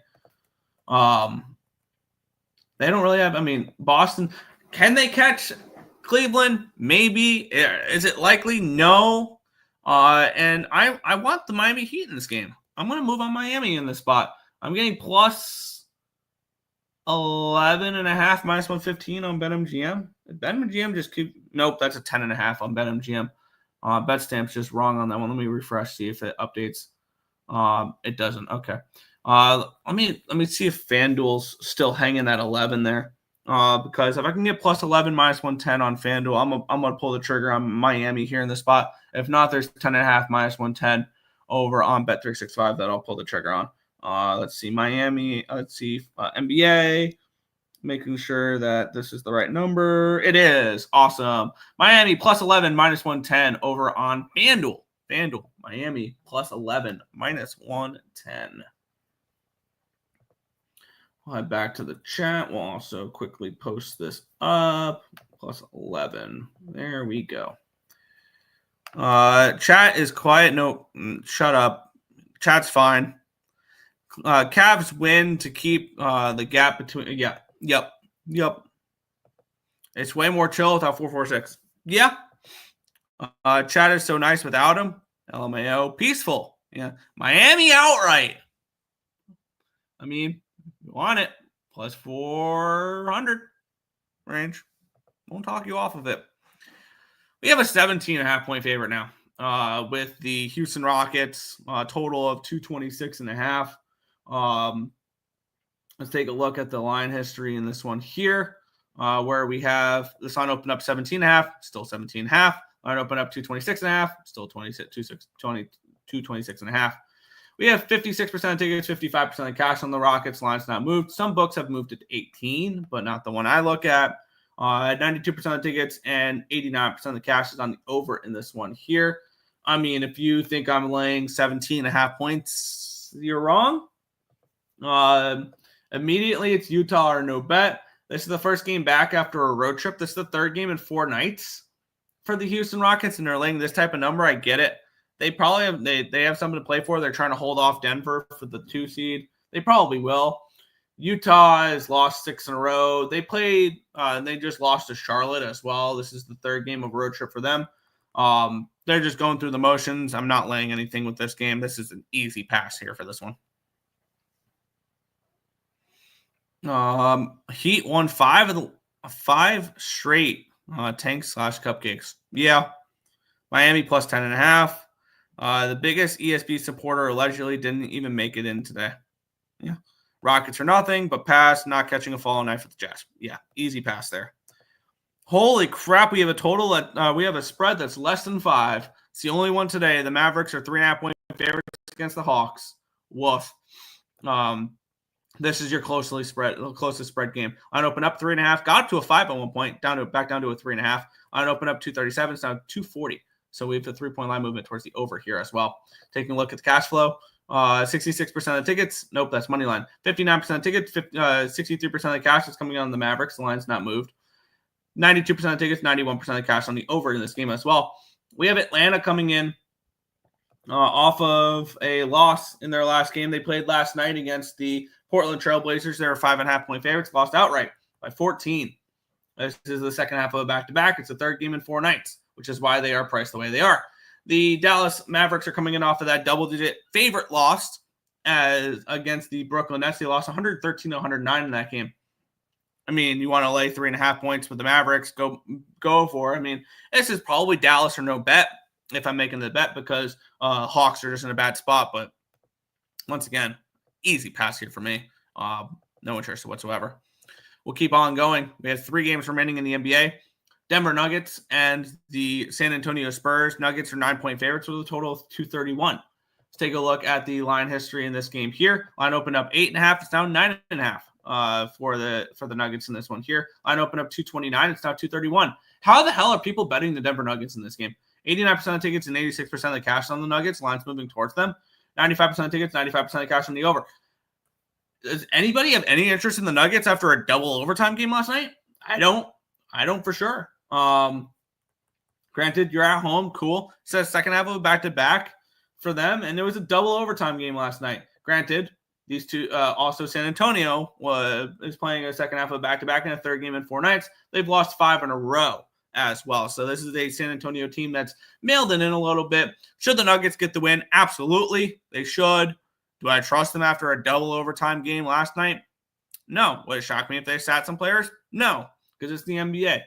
They don't really have, Boston, Can they catch Cleveland? Maybe. Is it likely? No. And I want the Miami Heat in this game. I'm going to move on Miami in this spot. I'm getting plus 11.5, minus 115 on BetMGM. BetMGM just nope, that's a 10.5 on BetMGM. BetStamp's just wrong on that one. Let me refresh, see if it updates. It doesn't. Okay. Let me see if FanDuel's still hanging at 11 there. Because if I can get plus 11, minus 110 on FanDuel, I'm going to pull the trigger on Miami here in the spot. If not, there's 10.5, minus 110 over on Bet365 that I'll pull the trigger on. Let's see, Miami. Let's see, NBA. Making sure that this is the right number. It is. Awesome. Miami plus 11, minus 110 over on FanDuel. FanDuel. Miami plus 11, minus 110. We'll head back to the chat. We'll also quickly post this up. Plus 11. There we go. Chat is quiet. No, shut up. Chat's fine. Cavs win to keep the gap between. Yeah. Yep. It's way more chill without 446. Yeah. Chat is so nice without him. LMAO. Peaceful. Yeah. Miami outright. I mean, you want it. Plus 400 range. Won't talk you off of it. We have a 17.5 point favorite now with the Houston Rockets, total of 226.5. Let's take a look at the line history in this one here, where we have this line open up 17.5, still 17.5. Line open up 226.5, still 226.5. We have 56% of tickets, 55% of cash on the Rockets. Line's not moved. Some books have moved it to 18, but not the one I look at. 92% of tickets and 89% of the cash is on the over in this one here. I mean, if you think I'm laying 17.5 points, you're wrong. Immediately, it's Utah or no bet. This is the first game back after a road trip. This is the third game in 4 nights for the Houston Rockets, and they're laying this type of number. I get it. They probably have they have something to play for. They're trying to hold off Denver for the 2 seed. They probably will. Utah has lost 6 in a row. They played and they just lost to Charlotte as well. This is the third game of a road trip for them. They're just going through the motions. I'm not laying anything with this game. This is an easy pass here for this one. Heat won 5 straight tank/cupcakes. Yeah. Miami plus 10.5. The biggest ESB supporter allegedly didn't even make it in today. Yeah. Rockets are nothing but pass, not catching a falling knife with the Jazz. Yeah, easy pass there. Holy crap, we have a total that we have a spread that's less than 5. It's the only one today. The Mavericks are 3.5 point favorites against the Hawks. Woof. This is your closest spread game. On open up 3.5, got up to a 5 at one point, back down to a 3.5. On open up 237, it's now 240. So we have the 3-point line movement towards the over here as well. Taking a look at the cash flow, 66% of the tickets. Nope, that's money line. 59% of tickets, 63% of the cash is coming on the Mavericks. The line's not moved. 92% of tickets, 91% of the cash on the over in this game as well. We have Atlanta coming in off of a loss in their last game. They played last night against the Portland Trailblazers. They were 5.5 point favorites, lost outright by 14. This is the second half of a back-to-back. It's the third game in 4 nights, which is why they are priced the way they are. The Dallas Mavericks are coming in off of that double-digit favorite loss against the Brooklyn Nets. They lost 113-109 in that game. I mean, you want to lay 3.5 points with the Mavericks, go for it. I mean, this is probably Dallas or no bet if I'm making the bet because Hawks are just in a bad spot. But once again, easy pass here for me. No interest whatsoever. We'll keep on going. We have 3 games remaining in the NBA. Denver Nuggets and the San Antonio Spurs. Nuggets are 9-point favorites with a total of 231. Let's take a look at the line history in this game here. Line opened up 8.5. It's now 9.5 for the Nuggets in this one here. Line opened up 229. It's now 231. How the hell are people betting the Denver Nuggets in this game? 89% of tickets and 86% of the cash on the Nuggets. Line's moving towards them. 95% of tickets, 95% of cash on the over. Does anybody have any interest in the Nuggets after a double overtime game last night? I don't for sure. Granted, you're at home. Cool. It says second half of a back-to-back for them, and there was a double overtime game last night. Granted, These two, also San Antonio is playing a second half of back-to-back in a third game in 4 nights. They've lost 5 in a row as well. So this is a San Antonio team that's mailed it in a little bit. Should the Nuggets get the win? Absolutely. They should. Do I trust them after a double overtime game last night? No. Would it shock me if they sat some players? No, because it's the NBA.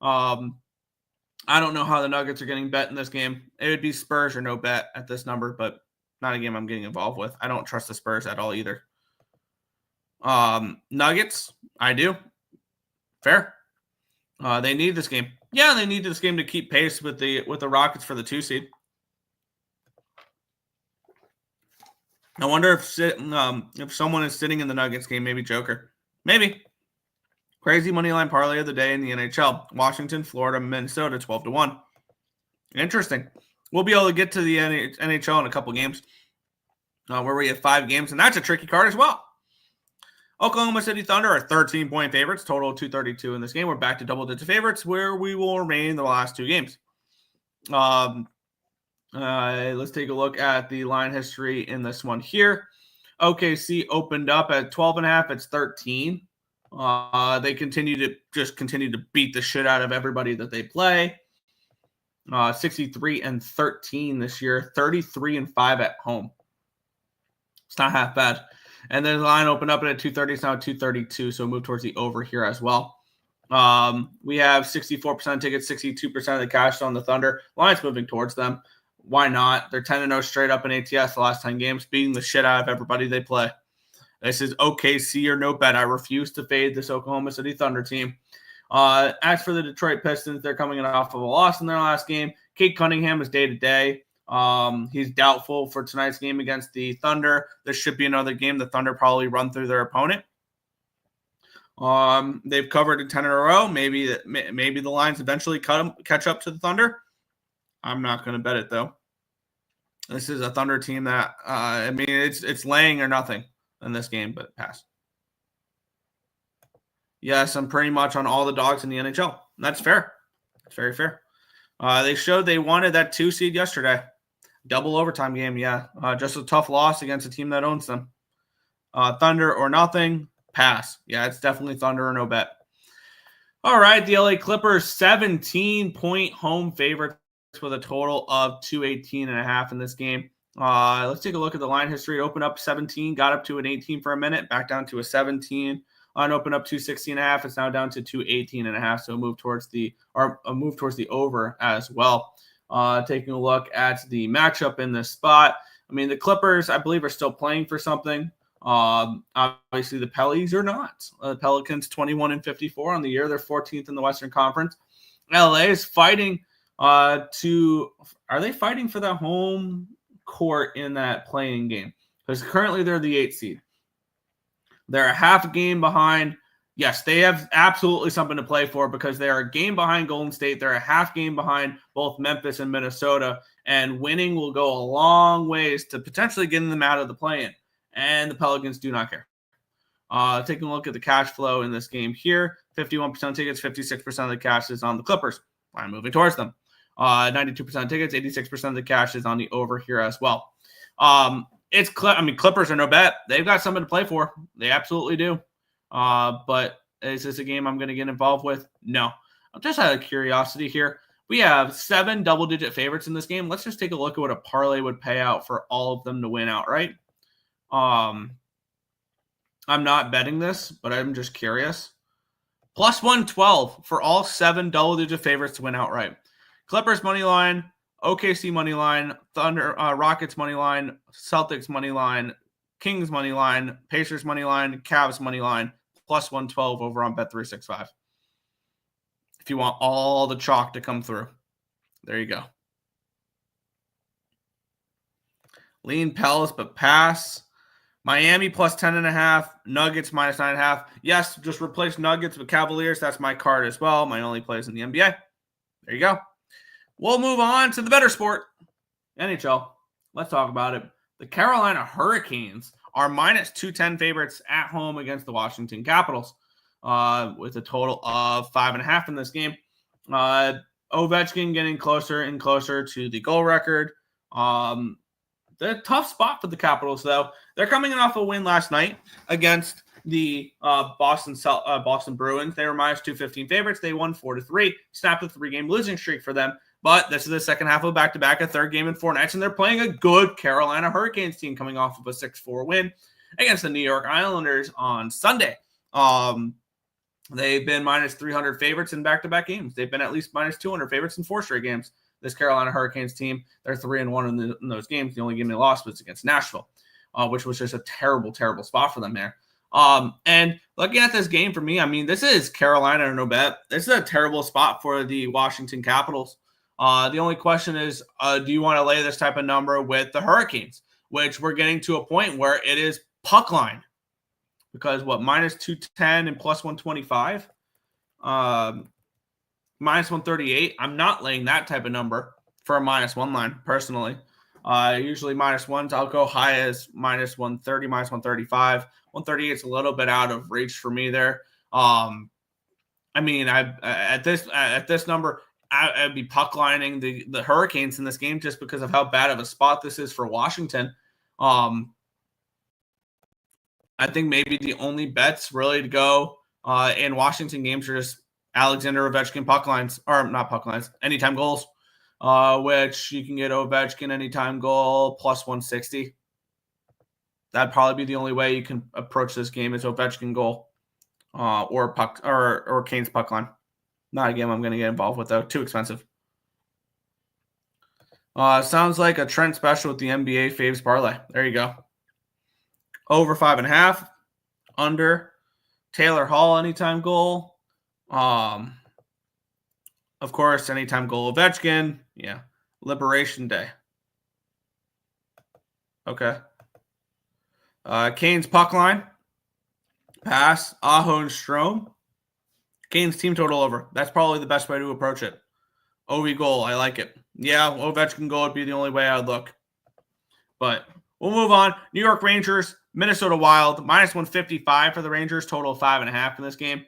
I don't know how the Nuggets are getting bet in this game. It would be Spurs or no bet at this number, but not a game I'm getting involved with. I don't trust the Spurs at all either. Nuggets, I do. Fair. They need this game. Yeah, they need this game to keep pace with the Rockets for the 2 seed. I wonder if someone is sitting in the Nuggets game, maybe Joker. Maybe. Crazy money line parlay of the day in the NHL. Washington, Florida, Minnesota, 12-1. Interesting. We'll be able to get to the NHL in a couple games where we have 5 games, and that's a tricky card as well. Oklahoma City Thunder are 13-point favorites, total of 232 in this game. We're back to double-digit favorites where we will remain the last 2 games. Let's take a look at the line history in this one here. OKC opened up at 12.5. It's 13. They continue to beat the shit out of everybody that they play. 63-13 this year, 33-5 at home. It's not half bad. And then the line opened up at 230. It's now 232, so move towards the over here as well. We have 64% tickets, 62% of the cash on the Thunder. Line's moving towards them. Why not? They're 10-0 straight up in ATS the last 10 games, beating the shit out of everybody they play. This is OKC or no bet. I refuse to fade this Oklahoma City Thunder team. As for the Detroit Pistons, they're coming off of a loss in their last game. Kate Cunningham is day-to-day. He's doubtful for tonight's game against the Thunder. This should be another game the Thunder probably run through their opponent. They've covered a 10 in a row. Maybe the lines eventually catch up to the Thunder. I'm not going to bet it, though. This is a Thunder team that, it's laying or nothing in this game, but pass. Yes, I'm pretty much on all the dogs in the NHL. That's fair. It's very fair. They showed they wanted that 2 seed yesterday. Double overtime game, yeah. Just a tough loss against a team that owns them. Thunder or nothing, pass. Yeah, it's definitely Thunder or no bet. All right, the LA Clippers, 17-point home favorites with a total of 218.5 in this game. Let's take a look at the line history. It opened up 17, got up to an 18 for a minute, back down to a 17. Opened up 216.5. It's now down to 218.5. So a move towards the over as well. Taking a look at the matchup in this spot. The Clippers, I believe, are still playing for something. Obviously, the Parleys are not. The Pelicans 21-54 on the year. They're 14th in the Western Conference. LA is fighting are they fighting for the home court in that playing game? Because currently they're the 8th seed. They're a half a game behind. Yes, they have absolutely something to play for because they are a game behind Golden State. They're a half game behind both Memphis and Minnesota. And winning will go a long ways to potentially getting them out of the play-in. And the Pelicans do not care. Taking a look at the cash flow in this game here. 51% tickets, 56% of the cash is on the Clippers. I'm moving towards them. 92% tickets, 86% of the cash is on the over here as well. Clippers are no bet. They've got something to play for. They absolutely do. But is this a game I'm going to get involved with? No. I'm just out of curiosity here. We have 7 double-digit favorites in this game. Let's just take a look at what a parlay would pay out for all of them to win outright. I'm not betting this, but I'm just curious. Plus 112 for all 7 double-digit favorites to win outright. Clippers money line, OKC money line, Thunder, Rockets money line, Celtics money line, Kings money line, Pacers money line, Cavs money line, plus 112 over on Bet365. If you want all the chalk to come through, there you go. Lean Palace, but pass. Miami plus 10.5. Nuggets minus 9.5. Yes, just replace Nuggets with Cavaliers. That's my card as well. My only plays in the NBA. There you go. We'll move on to the better sport, NHL. Let's talk about it. The Carolina Hurricanes are minus 210 favorites at home against the Washington Capitals with a total of 5.5 in this game. Ovechkin getting closer and closer to the goal record. The tough spot for the Capitals, though. They're coming off a win last night against the Boston Bruins. They were minus 215 favorites. They won 4-3, snapped a 3-game losing streak for them. But this is the second half of a back-to-back, a third game in 4 nights, and they're playing a good Carolina Hurricanes team coming off of a 6-4 win against the New York Islanders on Sunday. They've been minus 300 favorites in back-to-back games. They've been at least minus 200 favorites in 4 straight games. This Carolina Hurricanes team, they're 3-1 in those games. The only game they lost was against Nashville, which was just a terrible, terrible spot for them there. And looking at this game for me, I mean, this is Carolina or no bet. This is a terrible spot for the Washington Capitals. The only question is, do you want to lay this type of number with the Hurricanes, which we're getting to a point where it is puck line. Because minus 210 and plus 125, minus 138. I'm not laying that type of number for a minus 1 line personally. Usually minus 1s, I'll go high as minus 130, minus 135. 138 is a little bit out of reach for me there. I mean, at this number, I'd be puck lining the Hurricanes in this game just because of how bad of a spot this is for Washington. I think maybe the only bets really to go in Washington games are just Alexander Ovechkin puck lines, or not puck lines, anytime goals, which you can get Ovechkin anytime goal plus 160. That'd probably be the only way you can approach this game is Ovechkin goal or puck or Kane's puck line. Not a game I'm going to get involved with though. Too expensive. Sounds like a Trent special with the NBA faves parlay. There you go. Over 5.5, under Taylor Hall anytime goal. Of course, anytime goal Ovechkin. Yeah, Liberation Day. Okay. Kane's puck line, pass, Aho and Strome. Kane's team total over. That's probably the best way to approach it. Ovi goal, I like it. Yeah, Ovechkin goal would be the only way I would look. But we'll move on. New York Rangers, Minnesota Wild, minus 155 for the Rangers, total of 5.5 in this game.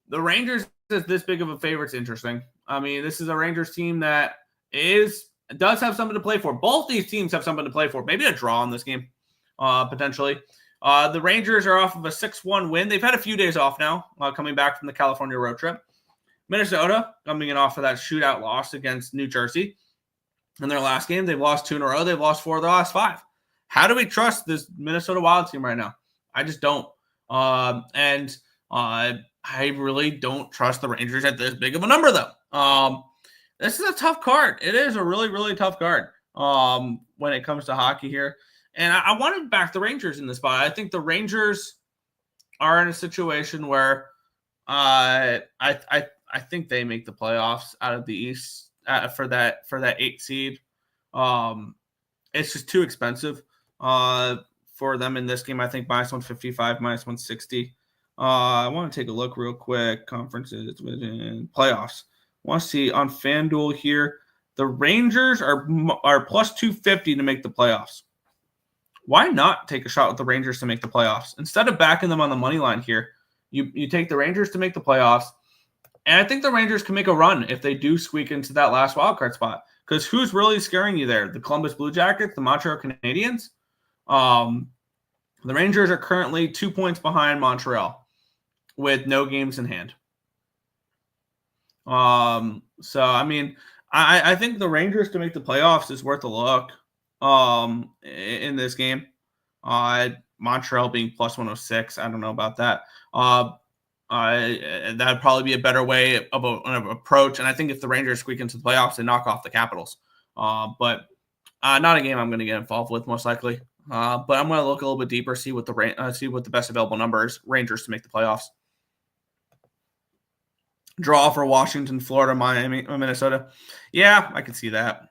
The Rangers is this big of a favorite. It's interesting. I mean, this is a Rangers team that does have something to play for. Both these teams have something to play for. Maybe a draw in this game, potentially. The Rangers are off of a 6-1 win. They've had a few days off now, coming back from the California road trip. Minnesota coming in off of that shootout loss against New Jersey. In their last game, they've lost 2 in a row. They've lost 4 of their last 5. How do we trust this Minnesota Wild team right now? I just don't. And I really don't trust the Rangers at this big of a number, though. This is a tough card. It is a really, really tough card when it comes to hockey here. And I wanted to back the Rangers in this spot. I think the Rangers are in a situation where I think they make the playoffs out of the East for that 8 seed. It's just too expensive for them in this game. I think minus 155, minus 160. I want to take a look real quick. Conferences, division, playoffs. I want to see on FanDuel here. The Rangers are plus 250 to make the playoffs. Why not take a shot with the Rangers to make the playoffs? Instead of backing them on the money line here, you take the Rangers to make the playoffs. And I think the Rangers can make a run if they do squeak into that last wildcard spot. Because who's really scaring you there? The Columbus Blue Jackets, the Montreal Canadiens? The Rangers are currently 2 points behind Montreal with no games in hand. So, I mean, I think the Rangers to make the playoffs is worth a look in this game. Montreal being plus 106. I don't know about that. That'd probably be a better way of an approach. And I think if the Rangers squeak into the playoffs, they knock off the Capitals. But not a game I'm going to get involved with most likely. But I'm going to look a little bit deeper, see what the best available number is. Rangers to make the playoffs. Draw for Washington, Florida, Miami, Minnesota. Yeah, I can see that.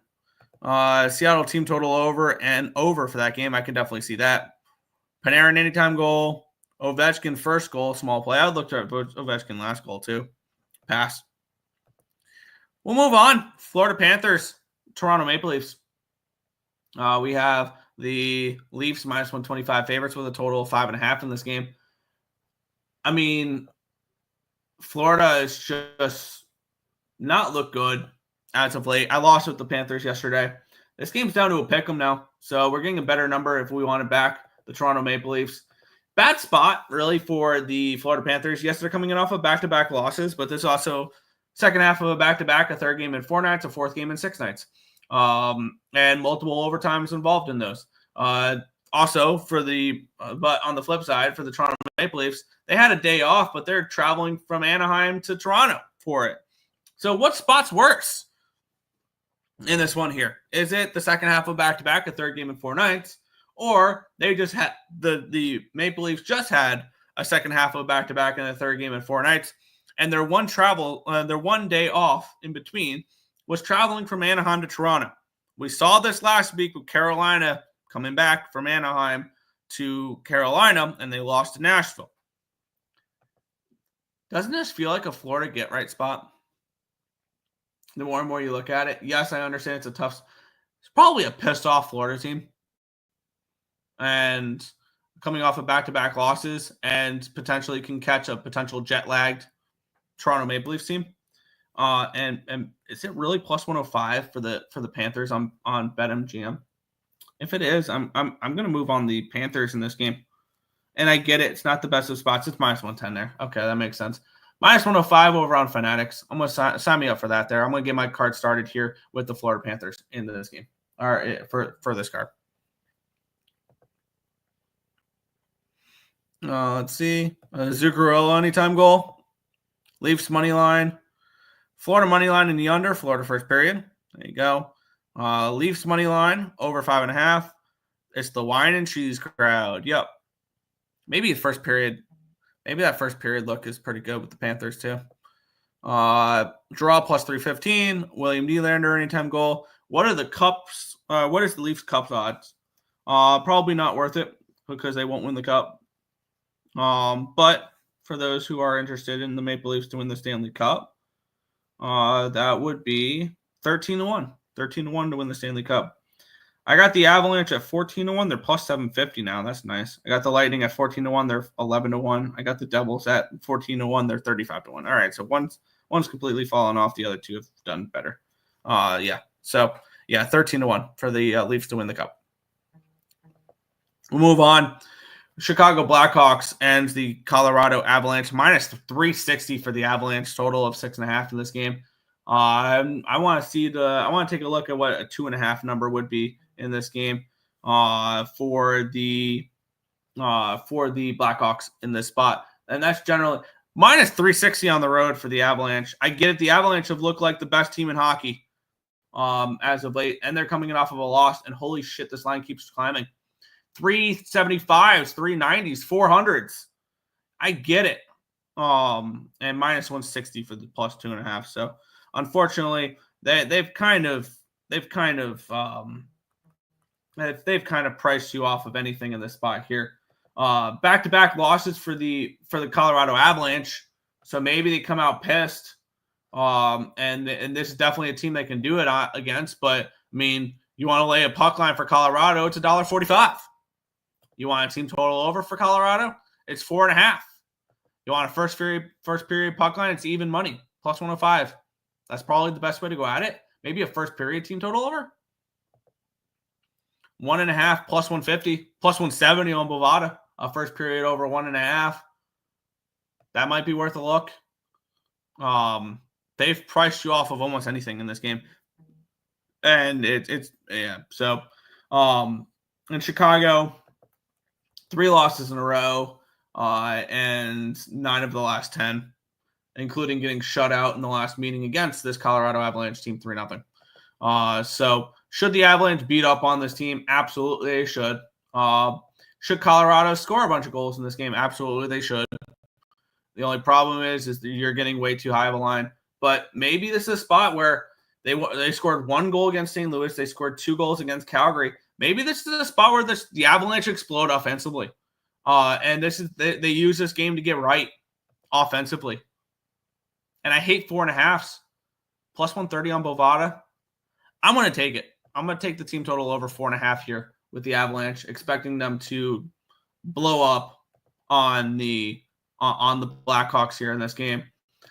Seattle team total over for that game. I can definitely see that. Panarin anytime goal. Ovechkin first goal, small play. I looked at Ovechkin last goal too. Pass. We'll move on. Florida Panthers, Toronto Maple Leafs. We have the Leafs minus 125 favorites with a total of 5.5 in this game. I mean, Florida has just not looked good as of late. I lost with the Panthers yesterday. This game's down to a pick 'em now, so we're getting a better number if we want to back the Toronto Maple Leafs. Bad spot, really, for the Florida Panthers. Yes, they're coming in off of back-to-back losses, but this is also second half of a back-to-back, a third game in 4 nights, a fourth game in 6 nights, and multiple overtimes involved in those. Also, but on the flip side, for the Toronto Maple Leafs, they had a day off, but they're traveling from Anaheim to Toronto for it. So what spot's worse in this one here? Is it the second half of back-to-back, a third game in 4 nights, or they just had the Maple Leafs just had a second half of back-to-back and a third game in 4 nights, and their one day off in between was traveling from Anaheim to Toronto. We saw this last week with Carolina coming back from Anaheim to Carolina, and they lost to Nashville. Doesn't this feel like a Florida get-right spot? The more and more you look at it, yes, I understand it's probably a pissed-off Florida team. And coming off of back-to-back losses and potentially can catch a potential jet-lagged Toronto Maple Leafs team. And is it really plus 105 for the Panthers on BetMGM? If it is, I'm going to move on the Panthers in this game. And I get it. It's not the best of spots. It's minus 110 there. Okay, that makes sense. Minus 105 over on Fanatics. I'm going to sign me up for that there. I'm going to get my card started here with the Florida Panthers into this game. All right, for this card. Let's see. Zuccarello anytime goal. Leafs money line. Florida money line in the under. Florida first period. There you go. Leafs money line over 5.5. It's the wine and cheese crowd. Yep. Maybe the first period. Maybe that first period look is pretty good with the Panthers too. Draw plus 315. William Nylander anytime goal. What are the cups? What is the Leafs Cups odds? Probably not worth it because they won't win the cup. But for those who are interested in the Maple Leafs to win the Stanley Cup, that would be 13-1. 13-1 to win the Stanley Cup. I got the Avalanche at 14-1. They're plus 750 now. That's nice. I got the Lightning at 14-1. They're 11-1. I got the Devils at 14-1. They're 35-1. All right, so one's completely fallen off. The other two have done better. So 13-1 for the Leafs to win the Cup. We'll move on. Chicago Blackhawks and the Colorado Avalanche minus 360 for the Avalanche, total of 6.5 in this game. I want to take a look at what a 2.5 number would be in this game for the Blackhawks in this spot, and that's generally minus 360 on the road for the Avalanche. I get it. The Avalanche have looked like the best team in hockey as of late, and they're coming in off of a loss. And holy shit, this line keeps climbing. 375s, 390s, 400s. I get it. And minus 160 for the plus 2.5. So unfortunately, they've kind of priced you off of anything in this spot here. Back-to-back losses for the Colorado Avalanche. So maybe they come out pissed. And this is definitely a team they can do it against. But I mean, you want to lay a puck line for Colorado, it's $1.45. You want a team total over for Colorado? It's 4.5. You want a first period puck line? It's even money, plus 105. That's probably the best way to go at it. Maybe a first period team total over. 1.5 plus 150, plus 170 on Bovada. A first period over 1.5. That might be worth a look. They've priced you off of almost anything in this game, and So, in Chicago, 3 losses in a row, and 9 of the last 10, including getting shut out in the last meeting against this Colorado Avalanche team 3-0. So should the Avalanche beat up on this team? Absolutely they should. Should Colorado score a bunch of goals in this game? Absolutely they should. The only problem is that you're getting way too high of a line. But maybe this is a spot where they scored 1 goal against St. Louis. They scored 2 goals against Calgary. Maybe this is a spot where the Avalanche explode offensively. And they use this game to get right offensively. And I hate 4.5s. Plus 130 on Bovada. I'm going to take it. I'm going to take the team total over 4.5 here with the Avalanche, expecting them to blow up on the Blackhawks here in this game.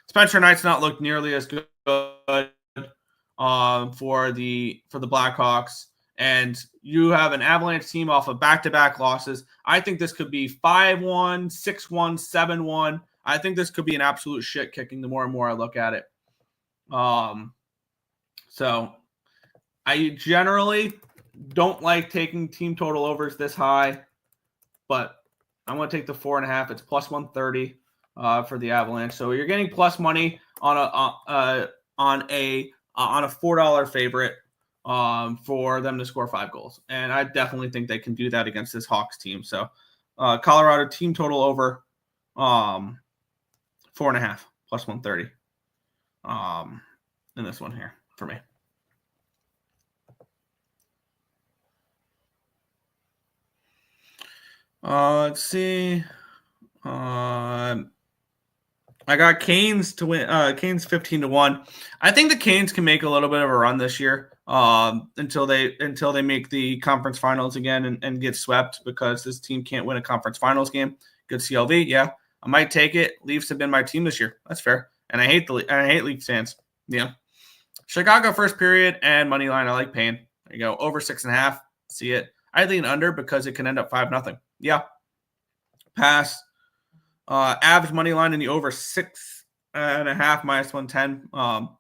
Spencer Knight's not looked nearly as good for the Blackhawks. and you have an Avalanche team off of back-to-back losses. I think this could be 5-1, 6-1, 7-1. I think this could be an absolute shit kicking the more and more I look at it. So I generally don't like taking team total overs this high, but I'm going to take the 4.5. It's plus 130 for the Avalanche. So you're getting plus money on a $4 favorite for them to score 5 goals, and I definitely think they can do that against this Hawks team. So Colorado team total over 4.5 plus 130 in this one here for me. Let's see. I got Canes to win. Canes 15-1. I think the Canes can make a little bit of a run this year until they make the conference finals again and get swept, because this team can't win a conference finals game. Good CLV, yeah. I might take it. Leafs have been my team this year. That's fair. And I hate Leafs fans. Yeah. Chicago first period and money line. I like paying. There you go. Over 6.5. See it. I lean under because it can end up 5-0. Yeah. Pass. Average money line in the over 6.5 minus 110.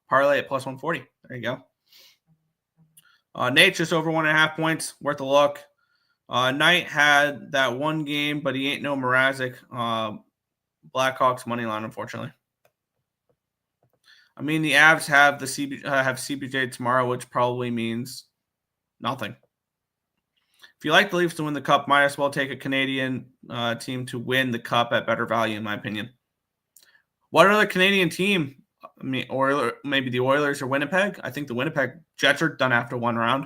Parlay at plus 140. There you go. Nate just over 1.5 points. Worth a look. Knight had that one game, but he ain't no Mrazek. Blackhawks money line, unfortunately. I mean, the Avs have CBJ tomorrow, which probably means nothing. If you like the Leafs to win the Cup, might as well take a Canadian team to win the Cup at better value, in my opinion. What other Canadian team? I mean, or maybe the Oilers or Winnipeg. I think the Winnipeg Jets are done after one round.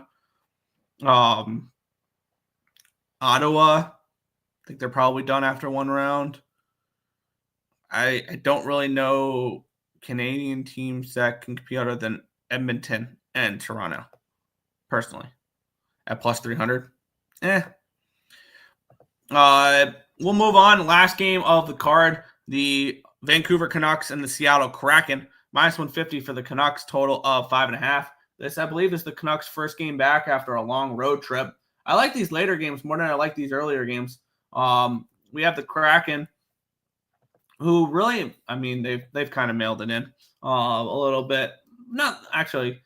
Ottawa, I think they're probably done after one round. I don't really know Canadian teams that can compete other than Edmonton and Toronto, personally, at plus 300. We'll move on. Last game of the card, the Vancouver Canucks and the Seattle Kraken. Minus 150 for the Canucks, total of 5.5. This, I believe, is the Canucks' first game back after a long road trip. I like these later games more than I like these earlier games. We have the Kraken, who really, I mean, they've kind of mailed it in a little bit. Not actually.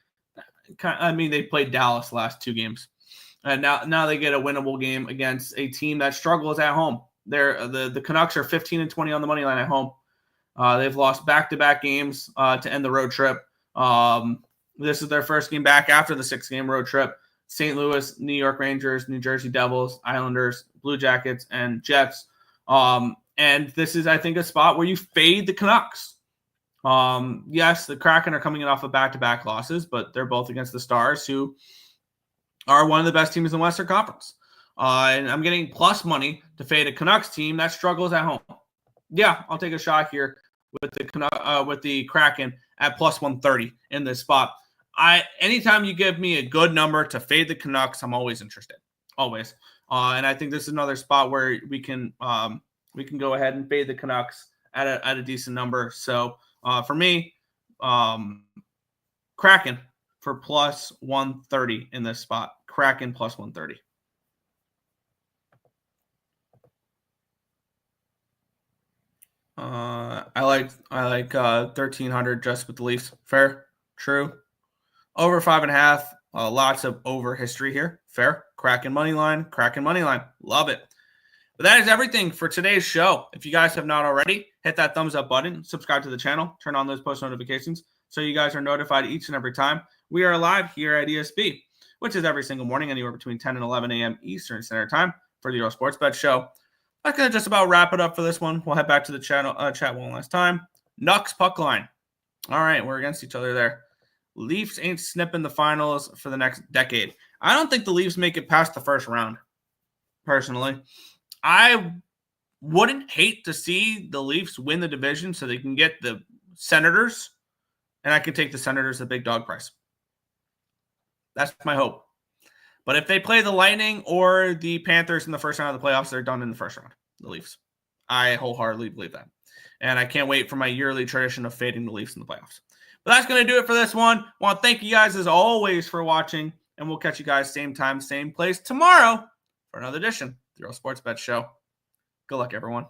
I mean, they played Dallas last 2 games. And now they get a winnable game against a team that struggles at home. The Canucks are 15-20 on the money line at home. They've lost back-to-back games to end the road trip. This is their first game back after the 6-game road trip. St. Louis, New York Rangers, New Jersey Devils, Islanders, Blue Jackets, and Jets. And this is, I think, a spot where you fade the Canucks. Yes, the Kraken are coming in off of back-to-back losses, but they're both against the Stars, who are one of the best teams in the Western Conference. And I'm getting plus money to fade a Canucks team that struggles at home. Yeah, I'll take a shot here with the Kraken at plus 130 in this spot. Anytime you give me a good number to fade the Canucks, I'm always interested. Always. And I think this is another spot where we can go ahead and fade the Canucks at a decent number. So for me, Kraken for plus 130 in this spot. Kraken plus 130. I like 1,300 just with the Leafs. Fair, true. Over 5.5. Lots of over history here. Fair. Kraken money line. Love it. But that is everything for today's show. If you guys have not already, hit that thumbs up button, subscribe to the channel, turn on those post notifications so you guys are notified each and every time we are live here at ESB, which is every single morning, anywhere between 10 and 11 a.m. Eastern Standard Time for the Earle Sports Bet Show. That's going to just about wrap it up for this one. We'll head back to the chat one last time. Nucks puck line. All right, we're against each other there. Leafs ain't snipping the finals for the next decade. I don't think the Leafs make it past the first round, personally. I wouldn't hate to see the Leafs win the division so they can get the Senators, and I can take the Senators at big dog price. That's my hope. But if they play the Lightning or the Panthers in the first round of the playoffs, they're done in the first round, the Leafs. I wholeheartedly believe that. And I can't wait for my yearly tradition of fading the Leafs in the playoffs. But that's going to do it for this one. I want to thank you guys, as always, for watching. And we'll catch you guys same time, same place tomorrow for another edition of the Earle Sports Bet Show. Good luck, everyone.